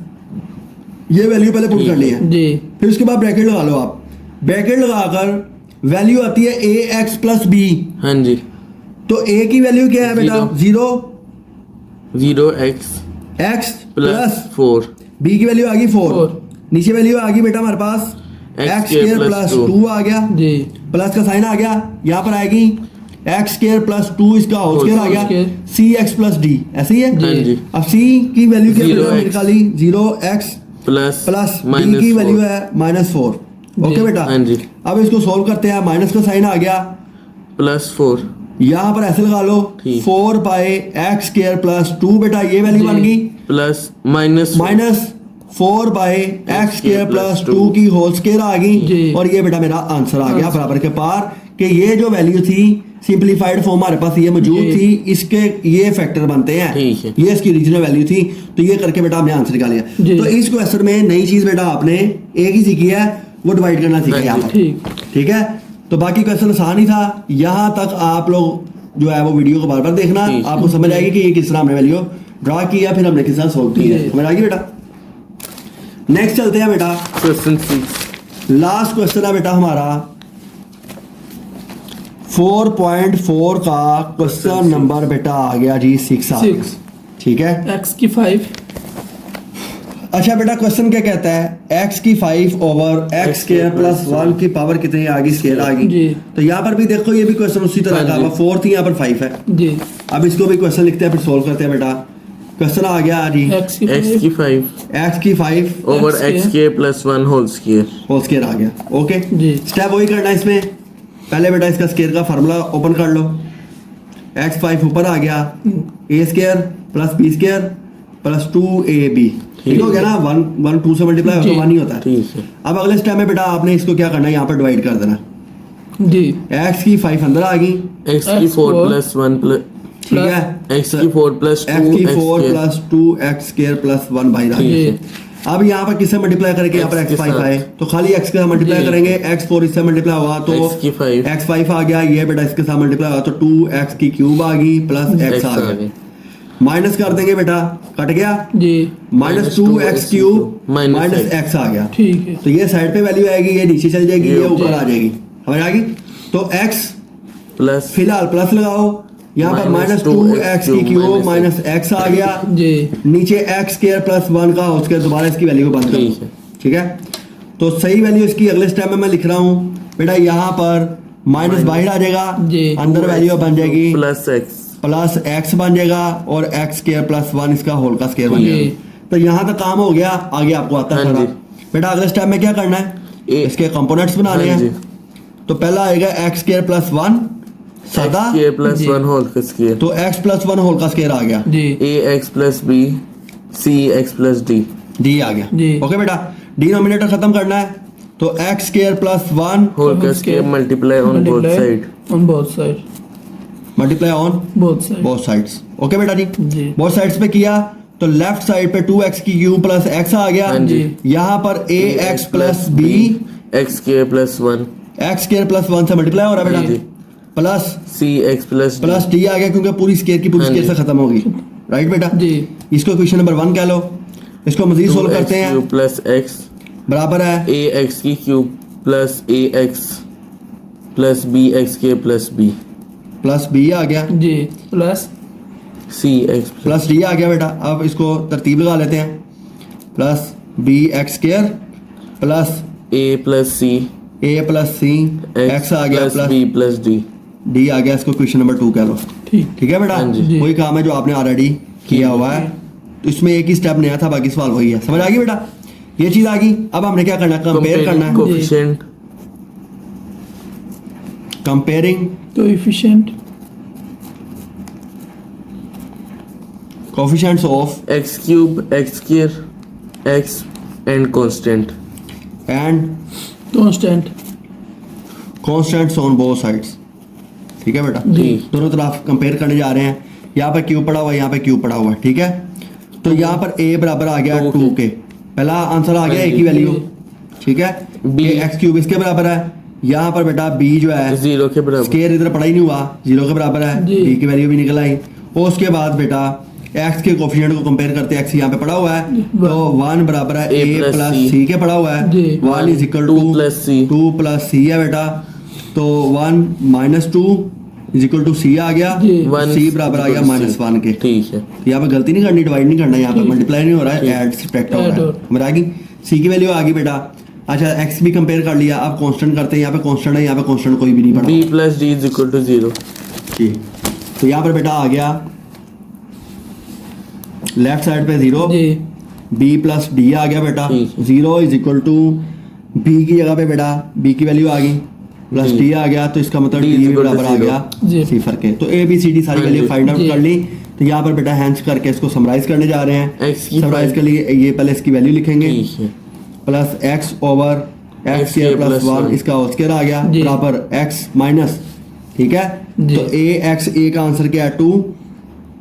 ये वैल्यू पहले पुट करनी है, जी फिर उसके बाद ब्रैकेट लगा लो आप, ब्रैकेट लगाकर वैल्यू आती है ax प्लस b, हाँ जी तो a की वैल्यू क्या है बेटा 0 0x x plus plus 4 b की वैल्यू आ गई 4, 4। नीचे वैल्यू आ गई बेटा हमारे पास x स्क्वायर प्लस 2 आ गया, जी प्लस का साइन आ गया, यहाँ पर आएगी x स्क्वायर प्लस 2 इसका होल स्क्वायर आ गया, स्क्वायर। cx प्लस d ऐसे ही है। हाँ जी अब c की वैल्यू क्या 0x बेटा निकाली 0x plus plus d minus की 4 वैल्यू है -4। ओके बेटा, हाँ जी अब इसको सोल्व करते हैं, माइनस का साइन आ गया, प्लस 4 यहाँ पर ऐसे लगा लो ठीक। 4 बाय x स्क्वायर प्लस 2 बेटा ये वैल्यू बन गई plus minus minus 4 by x square plus 2 की होल स्क्वायर आ जी। गई, और ये बेटा मेरा आंसर आ गया बराबर के पार, कि ये जो वैल्यू थी सिंपलीफाइड फॉर्म हमारे पास ये मौजूद जी। थी, इसके ये फैक्टर बनते हैं, ठीक है। ये इसकी ओरिजिनल वैल्यू थी, तो ये करके बेटा हमने आंसर निकाल लिया। जी। तो इस क्वेश्चन में नई चीज बेटा आपने एक ही सीखी है, वो डिवाइड करना सीखा हाँ यहाँ जी, पर, ठीक ठीक है। तो बाकी क्वेश्चन आसान ही था, यहाँ तक आप लोग जो है वो वीडियो को बार बार देखना, ठीक। आपको समझ आएगी कि ये किस तरह हमने वैल्यू ड्रा किया, फिर हमने किस तरह सोल्व किया, जी। समझ आ गई बेटा। नेक्स्ट चलते हैं बेटा, क्वेश्चन 6 लास्ट क्वेश्चन है बेटा हमारा 4.4 का क्वेश्चन नंबर बेटा आ गया जी 6 आ गया, 6 ठीक है। x की 5 अच्छा बेटा क्वेश्चन क्या कहता है x की 5 ओवर x स्क्वायर प्लस 1 की पावर कितनी आ गई, स्क्वायर आ जी। गई। तो यहाँ पर भी देखो ये भी क्वेश्चन उसी तरह का, हाँ जी। 4 थी यहाँ पर 5 है। जी अब इसको भी क्वेश्चन लिखते हैं फिर सोल्व करते हैं बेटा। क्वेश्चन आ गया जी x की x 5 की 5 x की 5 ओवर X x के plus 1 whole square whole square आ गया। ओके जी स्टेप वही करना है इसमें, पहले बेटा इसका स्क्वायर का फार्मूला ओपन कर लो, x5 ऊपर आ गया, a square plus b square plus 2ab, ठीक हो गया ना, 1 2 से मल्टीप्लाई हो तो जी। 1 ही होता है। ठीक है अब अगले स्टेप में बेटा आपने इसको क्या करना है, यहाँ पर डिवाइड कर देना, जी x की 5 अंदर आ गई, x की 4 4 प्लस 1 प्लस ठीक है, x की 4 प्लस 2 x की 4 plus 2x square plus 1 by ठीक जी है अब यहाँ पर किससे मल्टीप्लाई करेंगे, यहाँ पर X के x5 साथ। आए तो खाली x के साथ मल्टीप्लाई जी। करेंगे, x4 इससे मल्टीप्लाई हुआ तो x की 5 x5 आ गया, ये बेटा इसके साथ मल्टीप्लाई हुआ तो 2x की क्यूब आ गई प्लस x x आ आ गया, गए माइनस कर देंगे बेटा, कट गया, जी minus 2x cube minus x आ गया, ठीक है तो ये साइड पे वैल्यू आएगी, ये नीचे चल जाएगी, ये ऊपर जी। आ जाएगी, समझ आ गई। तो x प्लस फिलहाल प्लस लगाओ, यहाँ पर माइनस Minus 2x की क्यूब माइनस x आ गया, जी नीचे x स्क्वायर प्लस 1 का होल स्क्वायर, दोबारा इसकी वैल्यू को बंद ठीक कर, है ठीक है। तो सही वैल्यू इसकी अगले स्टेप में मैं लिख रहा हूँ बेटा, यहाँ पर माइनस बाहर आ जाएगा, जी। अंदर वैल्यू बन जाएगी प्लस x प्लस x बन जाएगा, और x स्क्वायर प्लस 1 इसका होल का स्क्वायर बन जी। जाएगा। तो यहाँ तक काम हो गया, आगे आपको आता है हाँ सारा। जी। बेटा अगले स्टेप में क्या करना है, इसके कंपोनेंट्स बनाने हाँ जी हैं। तो पहला आएगा x स्क्वायर प्लस 1 सादा, x के प्लस जी। 1 होल का स्क्वायर तो x प्लस 1 होल का स्क्वायर आ गया, जी ax plus b cx plus d d आ गया। जी। ओके बेटा, डिनोमिनेटर खत्म करना है, तो x स्क्वायर प्लस 1 होल का square multiply on both side on both side multiply on both side both sides. Okay बेटा जी, जी बोथ साइड्स पे किया तो लेफ्ट साइड पे 2x की क्यूब प्लस x आ गया, हाँ जी। यहाँ पर ax प्लस b x के प्लस 1 x स्क्वायर प्लस 1 से मल्टीप्लाई हो रहा है हाँ बेटा, जी। Plus cx plus d plus d आ गया, क्योंकि पूरी स्क्वायर की पूरी हाँ स्क्वायर जी। से खत्म होगी, राइट बेटा। जी इसको क्वेश्चन नंबर 1 कह लो, इसको मजीद सोल्व करते हैं, क्यूब प्लस x बराबर है ax की cube plus ax plus bx के प्लस b प्लस b आ गया, जी प्लस सी एक्स प्लस डी आ गया बेटा। अब इसको तरतीब लगा लेते हैं, plus B x square plus A plus C X आ गया प्लस बी प्लस डी आ गया। इसको क्वेश्चन नंबर 2 कह लो। ठीक है बेटा, वही काम है जो आपने ऑलरेडी किया हुआ है। तो इसमें एक ही स्टेप नया था, बाकी सवाल वही है। समझ आ गई बेटा, ये चीज आ गई। अब हमने क्या करना है, कंपेयर करना है। Coefficient comparing coefficients of x cube x square x and constant constants on both sides. ठीक है बेटा, दोनों तरफ कंपेयर करने जा रहे हैं। यहाँ पे क्यूब पड़ा हुआ है, यहाँ पे क्यूब पड़ा हुआ है। ठीक है, तो यहाँ पर a बराबर आ गया 2 के, पहला आंसर आ गया a की वैल्यू। ठीक है, b एक्स क्यूब इसके बराबर है। यहाँ पर बेटा b जो है 0 के बराबर, स्क्वायर इधर पड़ा ही नहीं हुआ, 0 के बराबर है। b की वैल्यू भी निकल आई। और उसके बाद बेटा x के कोएफिशिएंट को कंपेयर करते हैं, x यहाँ पे पड़ा हुआ है, तो 1 बराबर है a प्लस c के पड़ा हुआ है। 1 is equal to 2 plus c है बेटा, तो 1 minus 2 is equal to c आ गया। c बराबर आ गया -1 के। ठीक है, यहाँ पे गलती नहीं करनी, डिवाइड नहीं करना, यहाँ पे मल्टीप्लाई नहीं हो रहा है, ऐड सब्ट्रैक्ट हो रहा है। समझ आ गई, c की वैल्यू आ गई बेटा। अच्छा, x भी कंपेयर कर लिया, अब कांस्टेंट करते हैं। यहाँ पे कांस्टेंट है, यहाँ पे कांस्टेंट कोई भी नहीं पड़ा। b plus d is equal to 0। ठीक, तो यहाँ पर बेटा आ गया लेफ्ट साइड पे 0, b प्लस d आ गया बेटा। 0 इज इक्वल टू b की जगह पे बेटा b की वैल्यू आ गई प्लस d आ गया, तो इसका मतलब d भी बराबर आ गया सिफर के। तो a b c d सारी वैल्यू फाइंड आउट कर ली। तो यहाँ पर बेटा हैंस करके इसको समराइज करने जा रहे हैं। समराइज के लिए ये पहले इसकी वैल्यू लिखेंगे, plus x over x square plus 1 इसका होल स्क्वायर आ गया बराबर x माइनस। ठीक है, तो a का आंसर क्या है 2,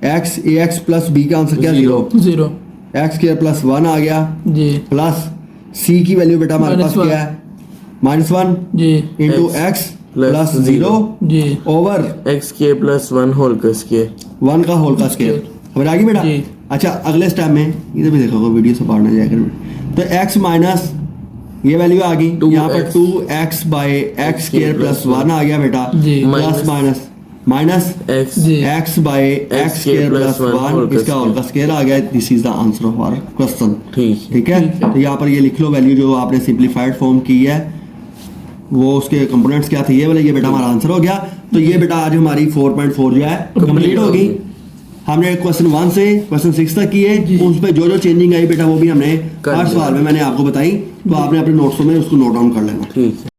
ax प्लस b का आंसर क्या 0, एक्स स्क्वायर प्लस 1 आ गया प्लस c की वैल्यू बेटा हमारे पास क्या है -1 into x plus 0 over x के प्लस 1 होल का स्क्वायर, 1 का होल का स्क्वायर। समझ आ गई बेटा। अच्छा, अगले स्टेप में इधर भी देखोगे, वीडियो से पढ़ना जाएगा। तो x माइनस ये वैल्यू आ गई, यहाँ पर 2x by x square plus 1 आ गया बेटा, plus minus x by x square plus 1 इसका होल का स्क्वायर आ गया। This is the answer of our question. ठीक है, तो यहाँ पर ये लिख लो वैल्यू जो आपने सिंपलीफाइड फॉर्म की है, वो उसके कंपोनेंट्स क्या थे ये वाले। ये बेटा हमारा आंसर हो गया। तो ये बेटा आज हमारी 4.4 जो है कंप्लीट होगी। हमने क्वेश्चन 1 से क्वेश्चन 6 तक किए, उस पर जो चेंजिंग आई बेटा वो भी हमने हर सवाल में मैंने आपको बताई। तो आपने अपने नोट्सों में उसको नोट डाउन कर लेना।